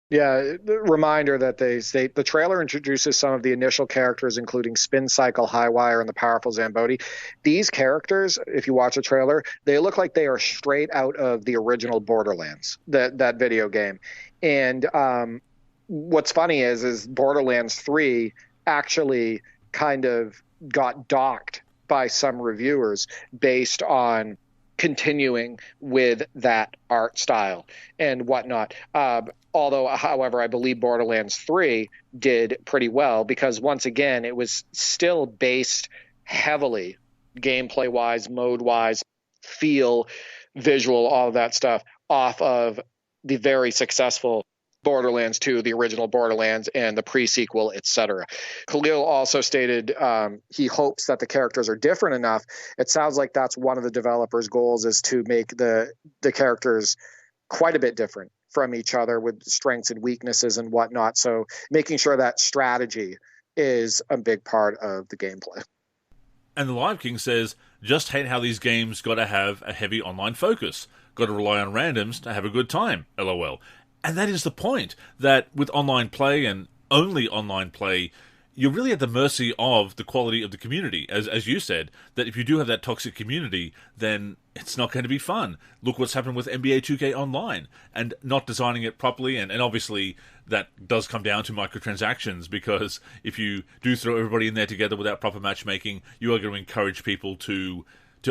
Yeah, the reminder that they state the trailer introduces some of the initial characters, including Spin Cycle, Highwire, and the powerful Zamboni. These characters, if you watch the trailer, they look like they are straight out of the original Borderlands, that video game. And what's funny is Borderlands 3 actually kind of got docked by some reviewers based on continuing with that art style and whatnot. Although, however, I believe Borderlands 3 did pretty well, because once again, it was still based heavily, gameplay-wise, mode-wise, feel, visual, all of that stuff, off of the very successful Borderlands 2, the original Borderlands, and the pre-sequel, etc. Khalil also stated he hopes that the characters are different enough. It sounds like that's one of the developers' goals, is to make the characters quite a bit different from each other with strengths and weaknesses and whatnot. So making sure that strategy is a big part of the gameplay. And the Live King says, just hate how these games got to have a heavy online focus. Got to rely on randoms to have a good time, LOL. And that is the point, that with online play and only online play, you're really at the mercy of the quality of the community. As you said, that if you do have that toxic community, then it's not going to be fun. Look what's happened with NBA 2K Online, and not designing it properly, and obviously that does come down to microtransactions, because if you do throw everybody in there together without proper matchmaking, you are going to encourage people to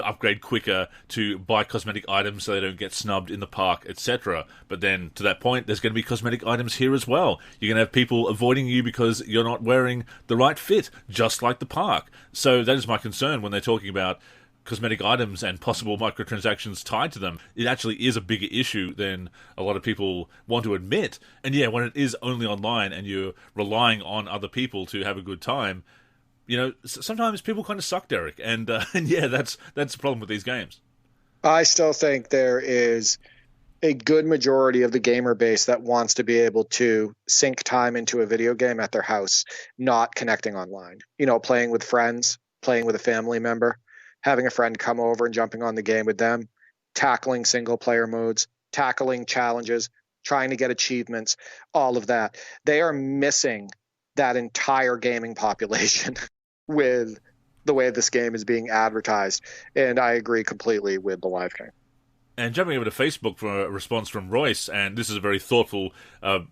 upgrade quicker, to buy cosmetic items so they don't get snubbed in the park, etc. But then, to that point, there's going to be cosmetic items here as well. You're going to have people avoiding you because you're not wearing the right fit, just like the park. So that is my concern when they're talking about cosmetic items and possible microtransactions tied to them. It actually is a bigger issue than a lot of people want to admit. And yeah, when it is only online and you're relying on other people to have a good time, you know, sometimes people kind of suck, Derek, and yeah, that's the problem with these games. I still think there is a good majority of the gamer base that wants to be able to sink time into a video game at their house, not connecting online. You know, playing with friends, playing with a family member, having a friend come over and jumping on the game with them, tackling single player modes, tackling challenges, trying to get achievements, all of that. They are missing that entire gaming population with the way this game is being advertised. And I agree completely with the Live King. And jumping over to Facebook for a response from Royce, and this is a very thoughtful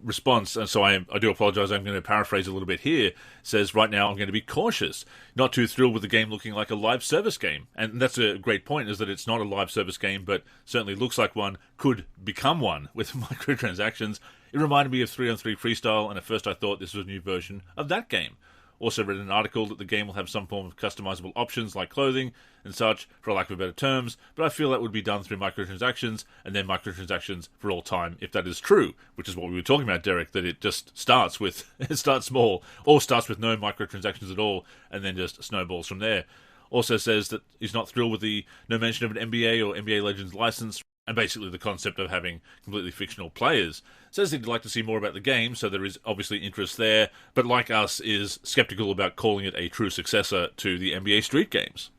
response, and so I do apologize, I'm going to paraphrase a little bit here, says, right now I'm going to be cautious, not too thrilled with the game looking like a live service game. And that's a great point, is that it's not a live service game, but certainly looks like one, could become one with microtransactions. It reminded me of 3-on-3 Freestyle, and at first I thought this was a new version of that game. Also read an article that the game will have some form of customizable options like clothing and such, for lack of better terms, but I feel that would be done through microtransactions, and then microtransactions for all time, if that is true, which is what we were talking about, Derek, that it just starts with, it starts small, or starts with no microtransactions at all, and then just snowballs from there. Also says that he's not thrilled with the no mention of an NBA or NBA Legends license, and basically the concept of having completely fictional players. Says he'd like to see more about the game, so there is obviously interest there, but like us, is skeptical about calling it a true successor to the NBA Street games.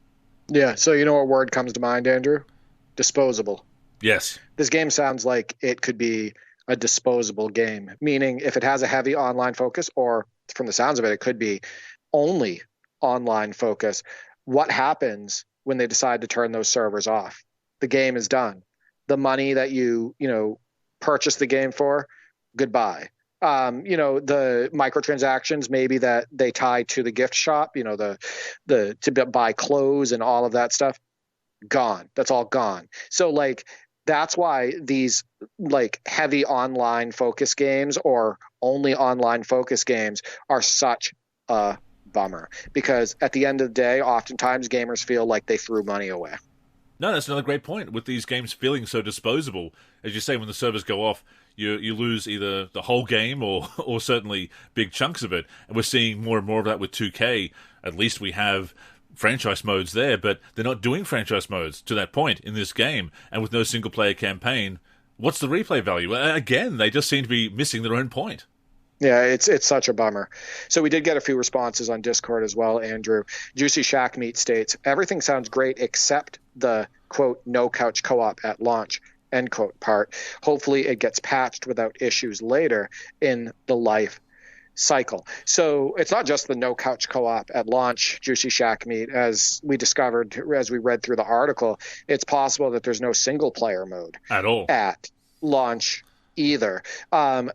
Yeah, so you know what word comes to mind, Andrew? Disposable. Yes. This game sounds like it could be a disposable game, meaning if it has a heavy online focus, or from the sounds of it, it could be only online focus. What happens when they decide to turn those servers off? The game is done. the money that you purchase the game for, goodbye. The microtransactions maybe that they tie to the gift shop, the to buy clothes and all of that stuff, gone. That's all gone. So like that's why these like heavy online focus games or only online focus games are such a bummer, because at the end of the day, oftentimes gamers feel like they threw money away. No, that's another great point. With these games feeling so disposable, as you say, when the servers go off, you lose either the whole game or certainly big chunks of it. And we're seeing more and more of that with 2K. At least we have franchise modes there, but they're not doing franchise modes to that point in this game. And with no single-player campaign, what's the replay value? Again, they just seem to be missing their own point. Yeah, it's such a bummer. So we did get a few responses on Discord as well, Andrew. Juicy Shack Meat states, everything sounds great except the, quote, no couch co-op at launch, end quote part. Hopefully it gets patched without issues later in the life cycle. So it's not just the no couch co-op at launch, Juicy Shack Meat. As we discovered as we read through the article, it's possible that there's no single player mode at all at launch either.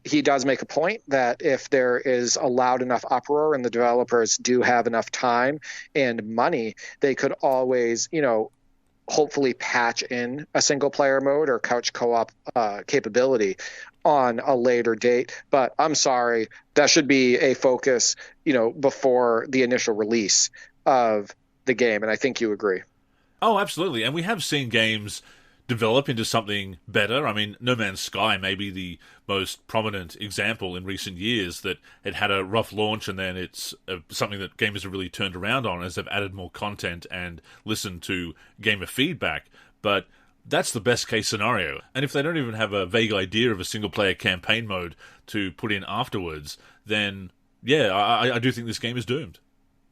He does make a point that if there is a loud enough uproar and the developers do have enough time and money, they could always, hopefully patch in a single player mode or couch co-op capability on a later date. But I'm sorry, that should be a focus, before the initial release of the game. And I think you agree. Oh, absolutely. And we have seen games develop into something better. I mean, No Man's Sky may be the most prominent example in recent years that it had a rough launch and then it's something that gamers have really turned around on as they've added more content and listened to gamer feedback. But that's the best case scenario. And if they don't even have a vague idea of a single player campaign mode to put in afterwards, then yeah, I do think this game is doomed.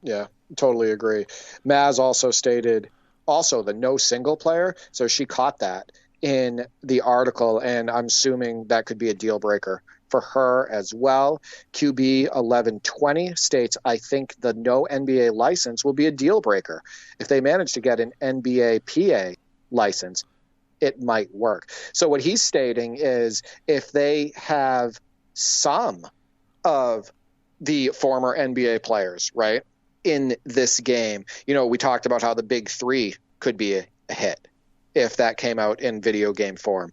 Yeah, totally agree. Maz also stated the no single player. So she caught that in the article, and I'm assuming that could be a deal breaker for her as well. QB 1120 states, I think the no NBA license will be a deal breaker. If they manage to get an NBA PA license, it might work. So what he's stating is if they have some of the former NBA players, right, in this game, we talked about how the big three could be a hit if that came out in video game form.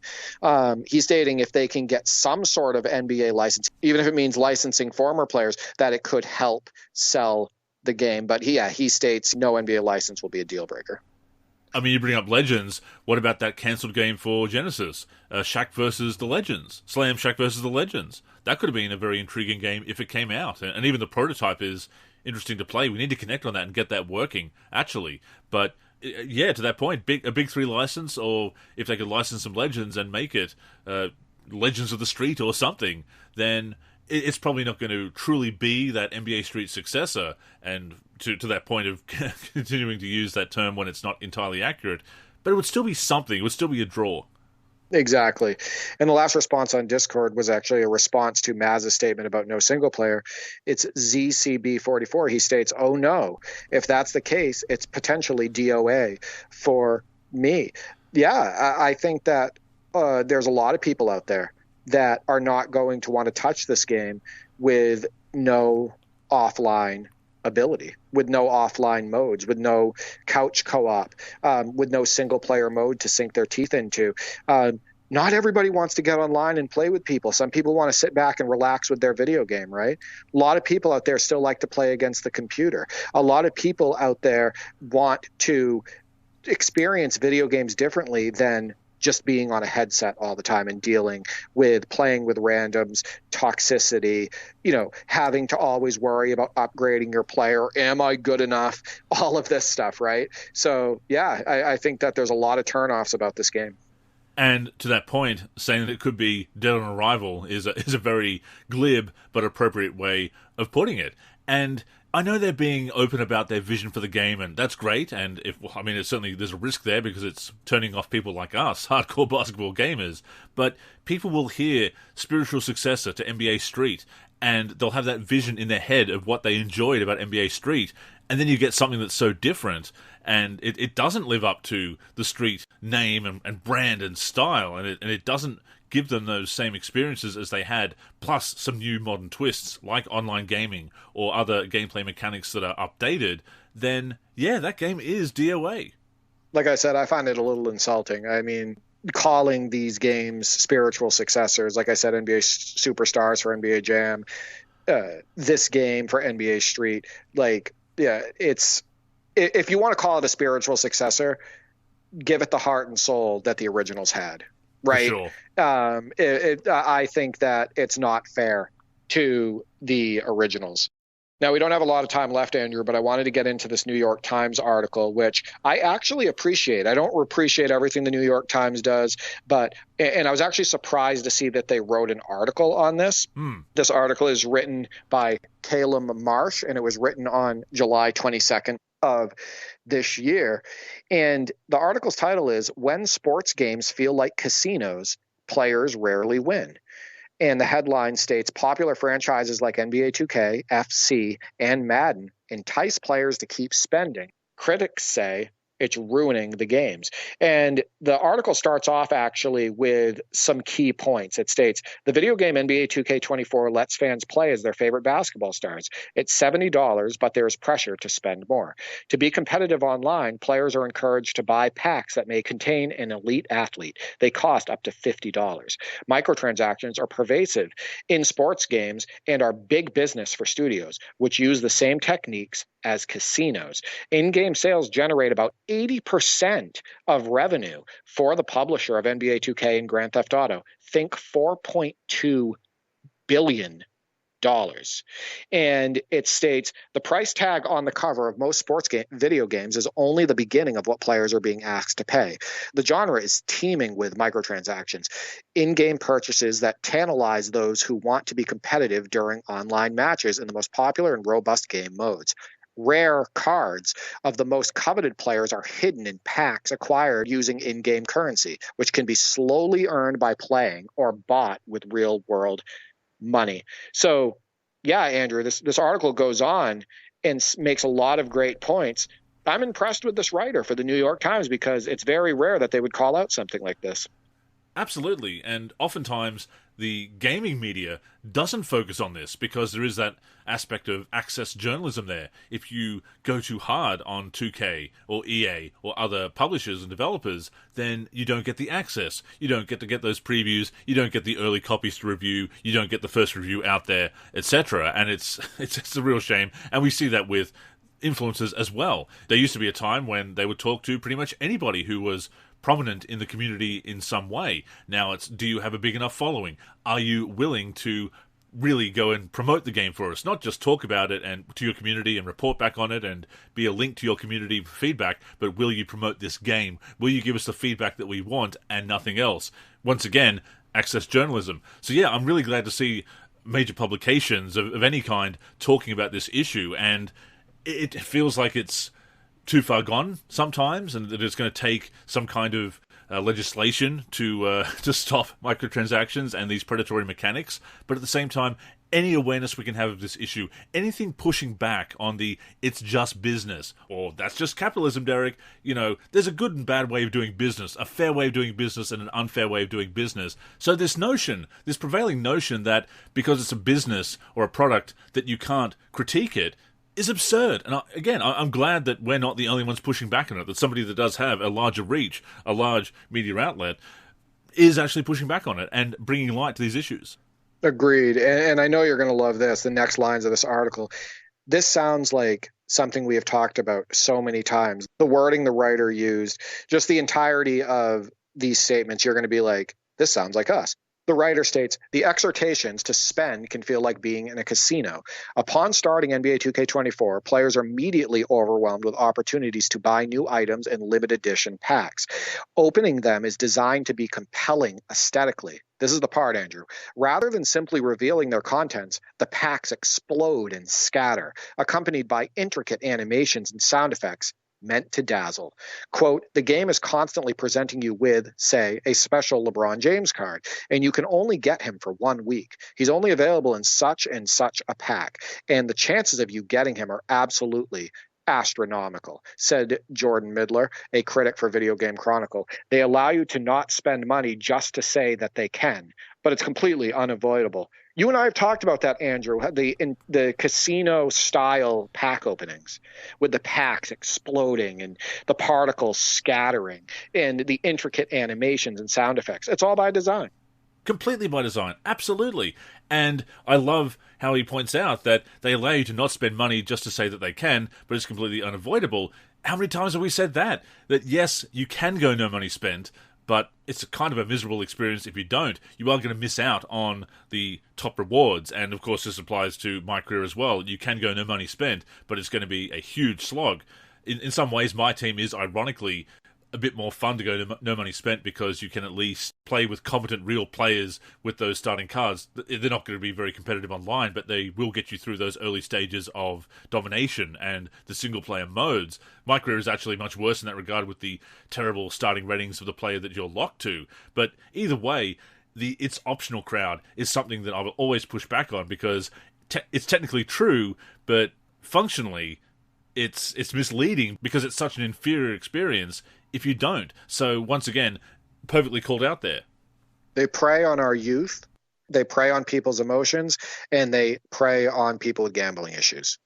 He's stating if they can get some sort of NBA license, even if it means licensing former players, that it could help sell the game. But he states no NBA license will be a deal breaker. I mean, you bring up Legends. What about that cancelled game for Genesis? Shaq versus the Legends. Slam Shaq versus the Legends. That could have been a very intriguing game if it came out. And even the prototype is interesting to play. We need to connect on that and get that working, actually. But yeah, to that point, a big three license, or if they could license some Legends and make it Legends of the Street or something, then it's probably not going to truly be that NBA Street successor. And to that point of continuing to use that term when it's not entirely accurate, but it would still be something. It would still be a draw. Exactly. And the last response on Discord was actually a response to Maz's statement about no single player. It's ZCB44. He states, oh no, if that's the case, it's potentially DOA for me. Yeah, I think that there's a lot of people out there that are not going to want to touch this game with no offline ability, with no offline modes, with no couch co-op, with no single player mode to sink their teeth into. Not everybody wants to get online and play with people. Some people want to sit back and relax with their video game, right? A lot of people out there still like to play against the computer. A lot of people out there want to experience video games differently than just being on a headset all the time and dealing with playing with randoms, toxicity, having to always worry about upgrading your player. Am I good enough? All of this stuff, right? So, yeah, I think that there's a lot of turnoffs about this game. And to that point, saying that it could be dead on arrival is a very glib but appropriate way of putting it. And I know they're being open about their vision for the game, and that's great. And it's certainly there's a risk there because it's turning off people like us, hardcore basketball gamers. But people will hear spiritual successor to NBA Street, and they'll have that vision in their head of what they enjoyed about NBA Street. And then you get something that's so different, and it doesn't live up to the Street name and brand and style, and it doesn't give them those same experiences as they had, plus some new modern twists like online gaming or other gameplay mechanics that are updated, then yeah, that game is DOA. Like I said, I find it a little insulting. I mean, calling these games spiritual successors, like I said, NBA Superstars for NBA Jam, this game for NBA Street, like, yeah, it's, if you want to call it a spiritual successor, give it the heart and soul that the originals had, right? For sure. I think that it's not fair to the originals. Now, we don't have a lot of time left, Andrew, but I wanted to get into this New York Times article, which I actually appreciate. I don't appreciate everything the New York Times does, and I was actually surprised to see that they wrote an article on this. This article is written by Calum Marsh, and it was written on July 22nd of this year. And the article's title is "When Sports Games Feel Like Casinos, Players Rarely Win." And the headline states, popular franchises like NBA 2K, FC, and Madden entice players to keep spending. Critics say it's ruining the games. And the article starts off actually with some key points. It states, the video game NBA 2K24 lets fans play as their favorite basketball stars. It's $70, but there's pressure to spend more. To be competitive online, players are encouraged to buy packs that may contain an elite athlete. They cost up to $50. Microtransactions are pervasive in sports games and are big business for studios, which use the same techniques as casinos. In-game sales generate about 80% of revenue for the publisher of NBA 2K and Grand Theft Auto. Think $4.2 billion. And it states the price tag on the cover of most sports video games is only the beginning of what players are being asked to pay. The genre is teeming with microtransactions, in-game purchases that tantalize those who want to be competitive during online matches in the most popular and robust game modes. Rare cards of the most coveted players are hidden in packs acquired using in-game currency, which can be slowly earned by playing or bought with real-world money. So, yeah, Andrew, this article goes on and makes a lot of great points. I'm impressed with this writer for the New York Times because it's very rare that they would call out something like this. Absolutely, and oftentimes the gaming media doesn't focus on this because there is that aspect of access journalism there. If you go too hard on 2K or EA or other publishers and developers, then you don't get the access. You don't get to get those previews. You don't get the early copies to review. You don't get the first review out there, etc. And it's a real shame. And we see that with influencers as well. There used to be a time when they would talk to pretty much anybody who was prominent in the community in some way. Now it's, do you have a big enough following? Are you willing to really go and promote the game for us? Not just talk about it and to your community and report back on it and be a link to your community for feedback, but will you promote this game? Will you give us the feedback that we want and nothing else? Once again, access journalism. So yeah, I'm really glad to see major publications of any kind talking about this issue, and it feels like it's too far gone sometimes, and that it's going to take some kind of legislation to stop microtransactions and these predatory mechanics. But at the same time, any awareness we can have of this issue, anything pushing back on the "it's just business" or "that's just capitalism," Derek. You know, there's a good and bad way of doing business, a fair way of doing business, and an unfair way of doing business. So this prevailing notion that because it's a business or a product that you can't critique it, is absurd. And I'm glad that we're not the only ones pushing back on it, that somebody that does have a larger reach, a large media outlet, is actually pushing back on it and bringing light to these issues. Agreed. And I know you're going to love this, the next lines of this article. This sounds like something we have talked about so many times. The wording the writer used, just the entirety of these statements, you're going to be like, this sounds like us. The writer states, the exhortations to spend can feel like being in a casino. Upon starting NBA 2K24, players are immediately overwhelmed with opportunities to buy new items and limited edition packs. Opening them is designed to be compelling aesthetically. This is the part, Andrew. Rather than simply revealing their contents, the packs explode and scatter, accompanied by intricate animations and sound effects meant to dazzle. Quote, the game is constantly presenting you with, say, a special LeBron James card, and you can only get him for 1 week. He's only available in such and such a pack, and the chances of you getting him are absolutely astronomical, said Jordan Midler, a critic for Video Game Chronicle. They allow you to not spend money just to say that they can, but it's completely unavoidable. You and I have talked about that, Andrew, the casino-style pack openings with the packs exploding and the particles scattering and the intricate animations and sound effects. It's all by design. Completely by design, absolutely. And I love how he points out that they allow you to not spend money just to say that they can, but it's completely unavoidable. How many times have we said that? That yes, you can go no money spent, but it's a kind of a miserable experience if you don't. You are going to miss out on the top rewards, and of course this applies to my career as well. You can go no money spent, but it's going to be a huge slog. In some ways, my team is ironically a bit more fun to go no money spent because you can at least play with competent real players with those starting cards. They're not going to be very competitive online, but they will get you through those early stages of domination and the single player modes. My career is actually much worse in that regard with the terrible starting ratings of the player that you're locked to. But either way, it's optional crowd is something that I will always push back on because it's technically true, but functionally it's misleading because it's such an inferior experience if you don't. So once again, perfectly called out there. They prey on our youth, they prey on people's emotions, and they prey on people with gambling issues.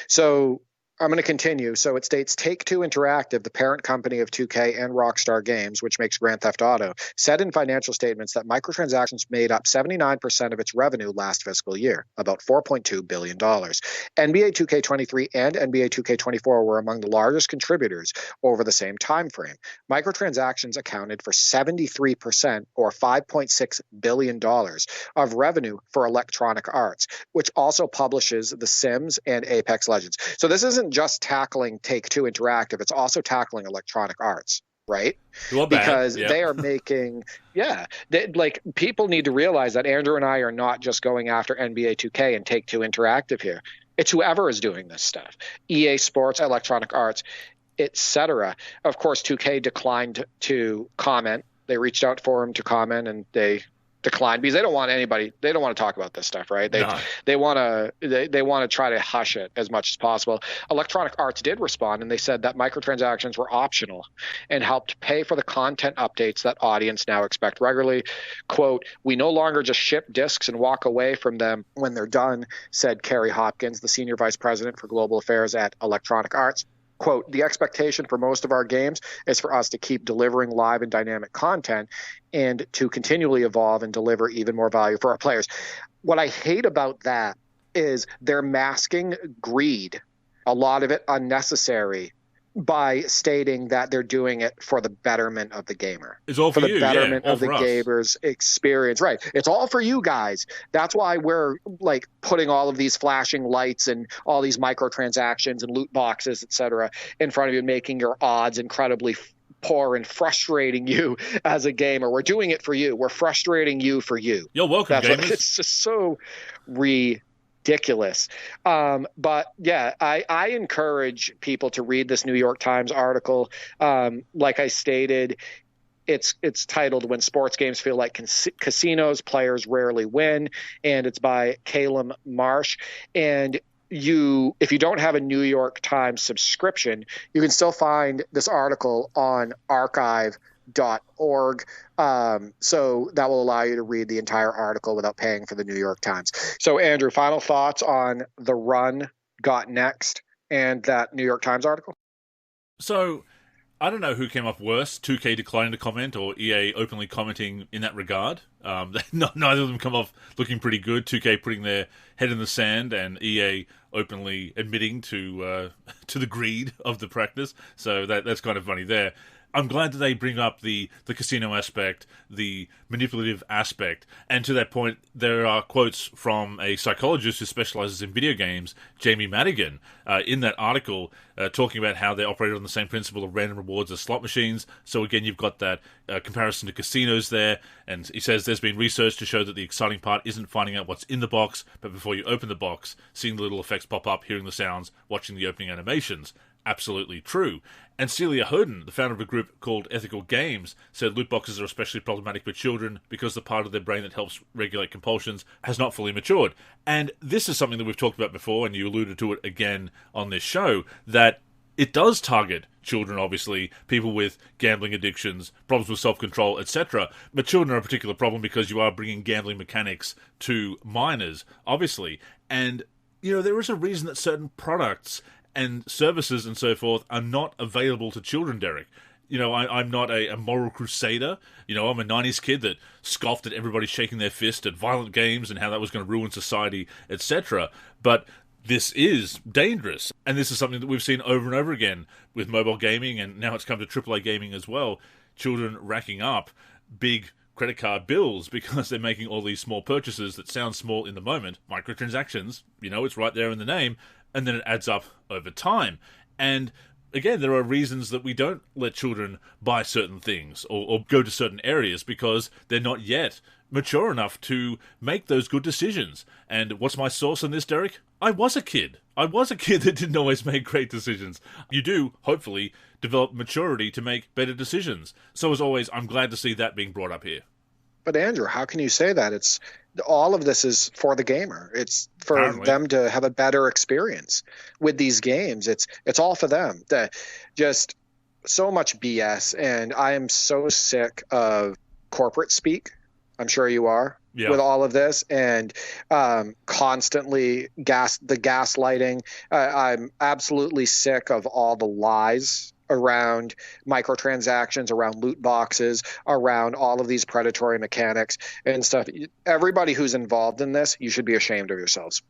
So I'm going to continue. So it states Take-Two Interactive, the parent company of 2K and Rockstar Games, which makes Grand Theft Auto, said in financial statements that microtransactions made up 79% of its revenue last fiscal year, about $4.2 billion. NBA 2K23 and NBA 2K24 were among the largest contributors over the same time frame. Microtransactions accounted for 73%, or $5.6 billion, of revenue for Electronic Arts, which also publishes The Sims and Apex Legends. So this isn't just tackling Take-Two Interactive, it's also tackling Electronic Arts, right? Because they are making, people need to realize that Andrew and I are not just going after NBA 2K and Take-Two Interactive here. It's whoever is doing this stuff. EA Sports, Electronic Arts, etc. Of course, 2K declined to comment. They reached out for him to comment, and they declined because they don't want to talk about this stuff, right? They want to try to hush it as much as possible. Electronic Arts did respond, and they said that microtransactions were optional and helped pay for the content updates that audience now expect regularly. Quote, "We no longer just ship discs and walk away from them when they're done," said Kerry Hopkins, the senior vice president for global affairs at Electronic Arts. Quote, "The expectation for most of our games is for us to keep delivering live and dynamic content and to continually evolve and deliver even more value for our players." What I hate about that is they're masking greed, a lot of it unnecessary, by stating that they're doing it for the betterment of the gamer. It's all for the betterment of the gamer's experience. Right. It's all for you guys. That's why we're putting all of these flashing lights and all these microtransactions and loot boxes, etc., in front of you, making your odds incredibly poor and frustrating you as a gamer. We're doing it for you. We're frustrating you for you. You're welcome, gamers. It's just so ridiculous. But yeah, I encourage people to read this New York Times article. Like I stated, it's titled "When Sports Games Feel Like Casinos, Players Rarely Win," and it's by Calum Marsh. And if you don't have a New York Times subscription, you can still find this article on archive.org. So that will allow you to read the entire article without paying for the New York Times. So Andrew, final thoughts on The Run Got Next and that New York Times article? So I don't know who came off worse, 2K declining to comment or EA openly commenting in that regard. Neither of them come off looking pretty good. 2K putting their head in the sand and EA openly admitting to the greed of the practice. So that's kind of funny there. I'm glad that they bring up the casino aspect, the manipulative aspect, and to that point, there are quotes from a psychologist who specializes in video games, Jamie Madigan, in that article, talking about how they operate on the same principle of random rewards as slot machines. So again, you've got that comparison to casinos there, and he says there's been research to show that the exciting part isn't finding out what's in the box, but before you open the box, seeing the little effects pop up, hearing the sounds, watching the opening animations. absolutely true. And Celia Hoden, the founder of a group called Ethical Games, said loot boxes are especially problematic for children because the part of their brain that helps regulate compulsions has not fully matured. And this is something that we've talked about before, and you alluded to it again on this show, that it does target children, obviously, people with gambling addictions, problems with self-control, etc. But children are a particular problem because you are bringing gambling mechanics to minors, obviously. And, there is a reason that certain products and services and so forth are not available to children, Derek. I'm not a moral crusader. I'm a 90s kid that scoffed at everybody shaking their fist at violent games and how that was going to ruin society, etc. But this is dangerous. And this is something that we've seen over and over again with mobile gaming, and now it's come to AAA gaming as well. Children racking up big credit card bills because they're making all these small purchases that sound small in the moment. Microtransactions, it's right there in the name. And then it adds up over time. And again, there are reasons that we don't let children buy certain things or go to certain areas because they're not yet mature enough to make those good decisions. And what's my source on this, Derek? I was a kid. I was a kid that didn't always make great decisions. You do, hopefully, develop maturity to make better decisions. So as always, I'm glad to see that being brought up here. But Andrew, how can you say that? It's all of this is for the gamer. It's for Apparently. them to have a better experience with these games. It's all for them. Just so much BS, and I am so sick of corporate speak. I'm sure you are. Yeah. With all of this and constantly the gaslighting. I'm absolutely sick of all the lies around microtransactions, around loot boxes, around all of these predatory mechanics and stuff. Everybody who's involved in this, you should be ashamed of yourselves.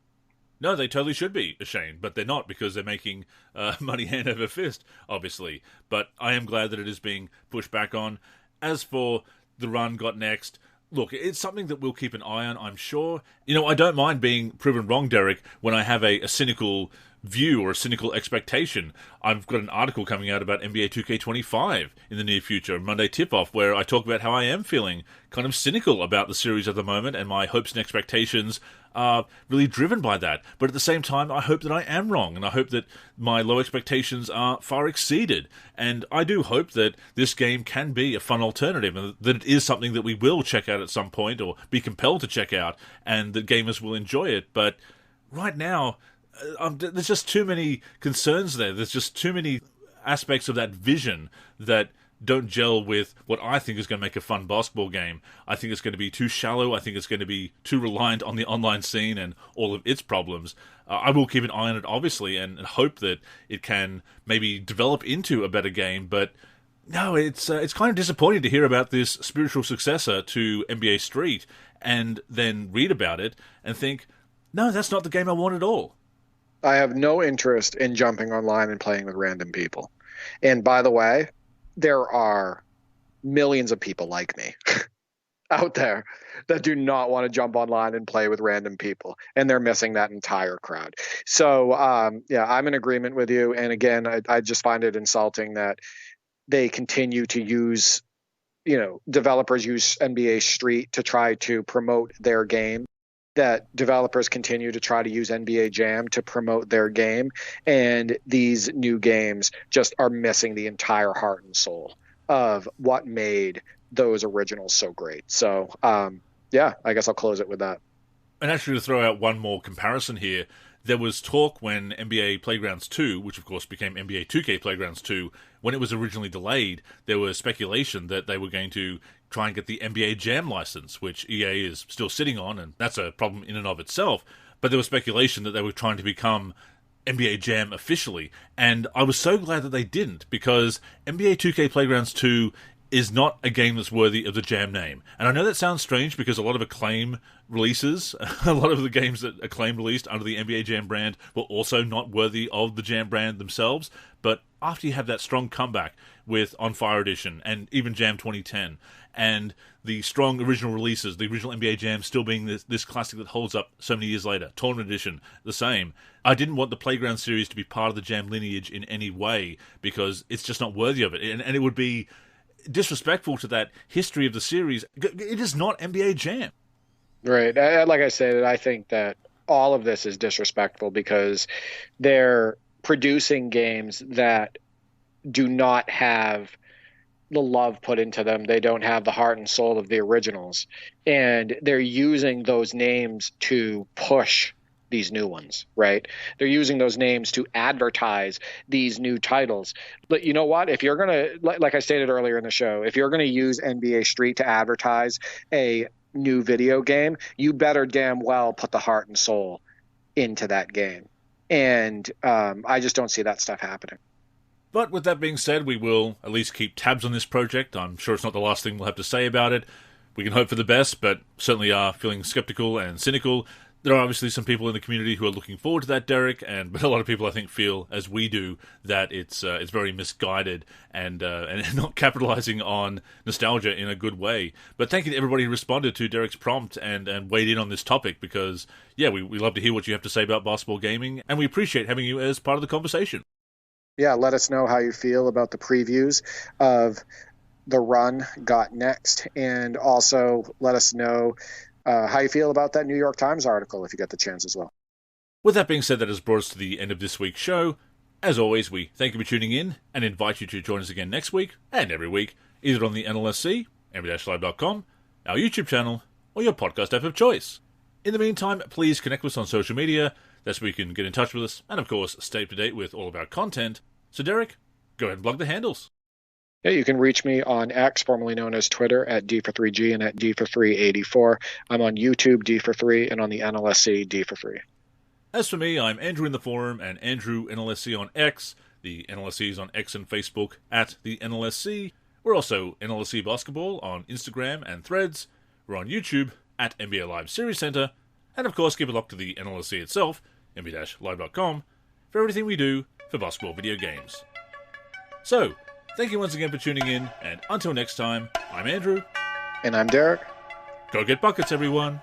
No, they totally should be ashamed, but they're not because they're making money hand over fist, obviously. But I am glad that it is being pushed back on. As for the run got next, look, it's something that we'll keep an eye on, I'm sure. I don't mind being proven wrong, Derek, when I have a cynical view or a cynical expectation. I've got an article coming out about NBA 2K25 in the near future, Monday Tip-Off, where I talk about how I am feeling kind of cynical about the series at the moment, and my hopes and expectations are really driven by that. But at the same time, I hope that I am wrong, and I hope that my low expectations are far exceeded. And I do hope that this game can be a fun alternative, and that it is something that we will check out at some point, or be compelled to check out, and that gamers will enjoy it. But right now, there's just too many concerns there. There's just too many aspects of that vision that don't gel with what I think is going to make a fun basketball game. I think it's going to be too shallow. I think it's going to be too reliant on the online scene and all of its problems. I will keep an eye on it, obviously, and hope that it can maybe develop into a better game. But no, it's kind of disappointing to hear about this spiritual successor to NBA Street and then read about it and think, no, that's not the game I want at all. I have no interest in jumping online and playing with random people. And by the way, there are millions of people like me out there that do not want to jump online and play with random people, and they're missing that entire crowd. So, I'm in agreement with you. And again, I just find it insulting that they continue to use, developers use NBA Street to try to promote their game, that developers continue to try to use NBA Jam to promote their game, and these new games just are missing the entire heart and soul of what made those originals so great. So, I guess I'll close it with that. And actually, to throw out one more comparison here, there was talk when NBA Playgrounds 2, which of course became NBA 2K Playgrounds 2, when it was originally delayed, there was speculation that they were going to try and get the NBA Jam license, which EA is still sitting on, and that's a problem in and of itself. But there was speculation that they were trying to become NBA Jam officially, and I was so glad that they didn't, because NBA 2K Playgrounds 2 is not a game that's worthy of the Jam name. And I know that sounds strange because a lot of Acclaim releases, a lot of the games that Acclaim released under the NBA Jam brand were also not worthy of the Jam brand themselves. But after you have that strong comeback with On Fire Edition and even Jam 2010, and the strong original releases, the original NBA Jam still being this classic that holds up so many years later, Tournament Edition, the same. I didn't want the Playground series to be part of the Jam lineage in any way because it's just not worthy of it. And it would be disrespectful to that history of the series. It is not NBA Jam. Right. Like I said, I think that all of this is disrespectful because they're producing games that do not have the love put into them. They don't have the heart and soul of the originals. And they're using those names to push these new ones, right? They're using those names to advertise these new titles. But you know what? If you're going to, like I stated earlier in the show, if you're going to use NBA Street to advertise a new video game, you better damn well put the heart and soul into that game. And I just don't see that stuff happening. But with that being said, we will at least keep tabs on this project. I'm sure it's not the last thing we'll have to say about it. We can hope for the best, but certainly are feeling skeptical and cynical. There are obviously some people in the community who are looking forward to that, Derek, but a lot of people, I think, feel, as we do, that it's very misguided and not capitalizing on nostalgia in a good way. But thank you to everybody who responded to Derek's prompt and weighed in on this topic, because, yeah, we love to hear what you have to say about basketball gaming, and we appreciate having you as part of the conversation. Yeah, let us know how you feel about the previews of The Run Got Next, and also let us know how you feel about that New York Times article if you get the chance as well. With that being said, that has brought us to the end of this week's show. As always, we thank you for tuning in and invite you to join us again next week and every week, either on the NLSC, nb-live.com, our YouTube channel, or your podcast app of choice. In the meantime, please connect with us on social media. That's where you can get in touch with us and, of course, stay up to date with all of our content. So, Derek, go ahead and plug the handles. Yeah, you can reach me on X, formerly known as Twitter, at D43G and at D4384. I'm on YouTube, D43, and on the NLSC, D43. As for me, I'm Andrew in the forum and Andrew NLSC on X. The NLSC is on X and Facebook at the NLSC. We're also NLSC Basketball on Instagram and Threads. We're on YouTube at NBA Live Series Center. And of course, keep it locked to the NLSC itself, nb-live.com, for everything we do for basketball video games. So, thank you once again for tuning in, and until next time, I'm Andrew. And I'm Derek. Go get buckets, everyone.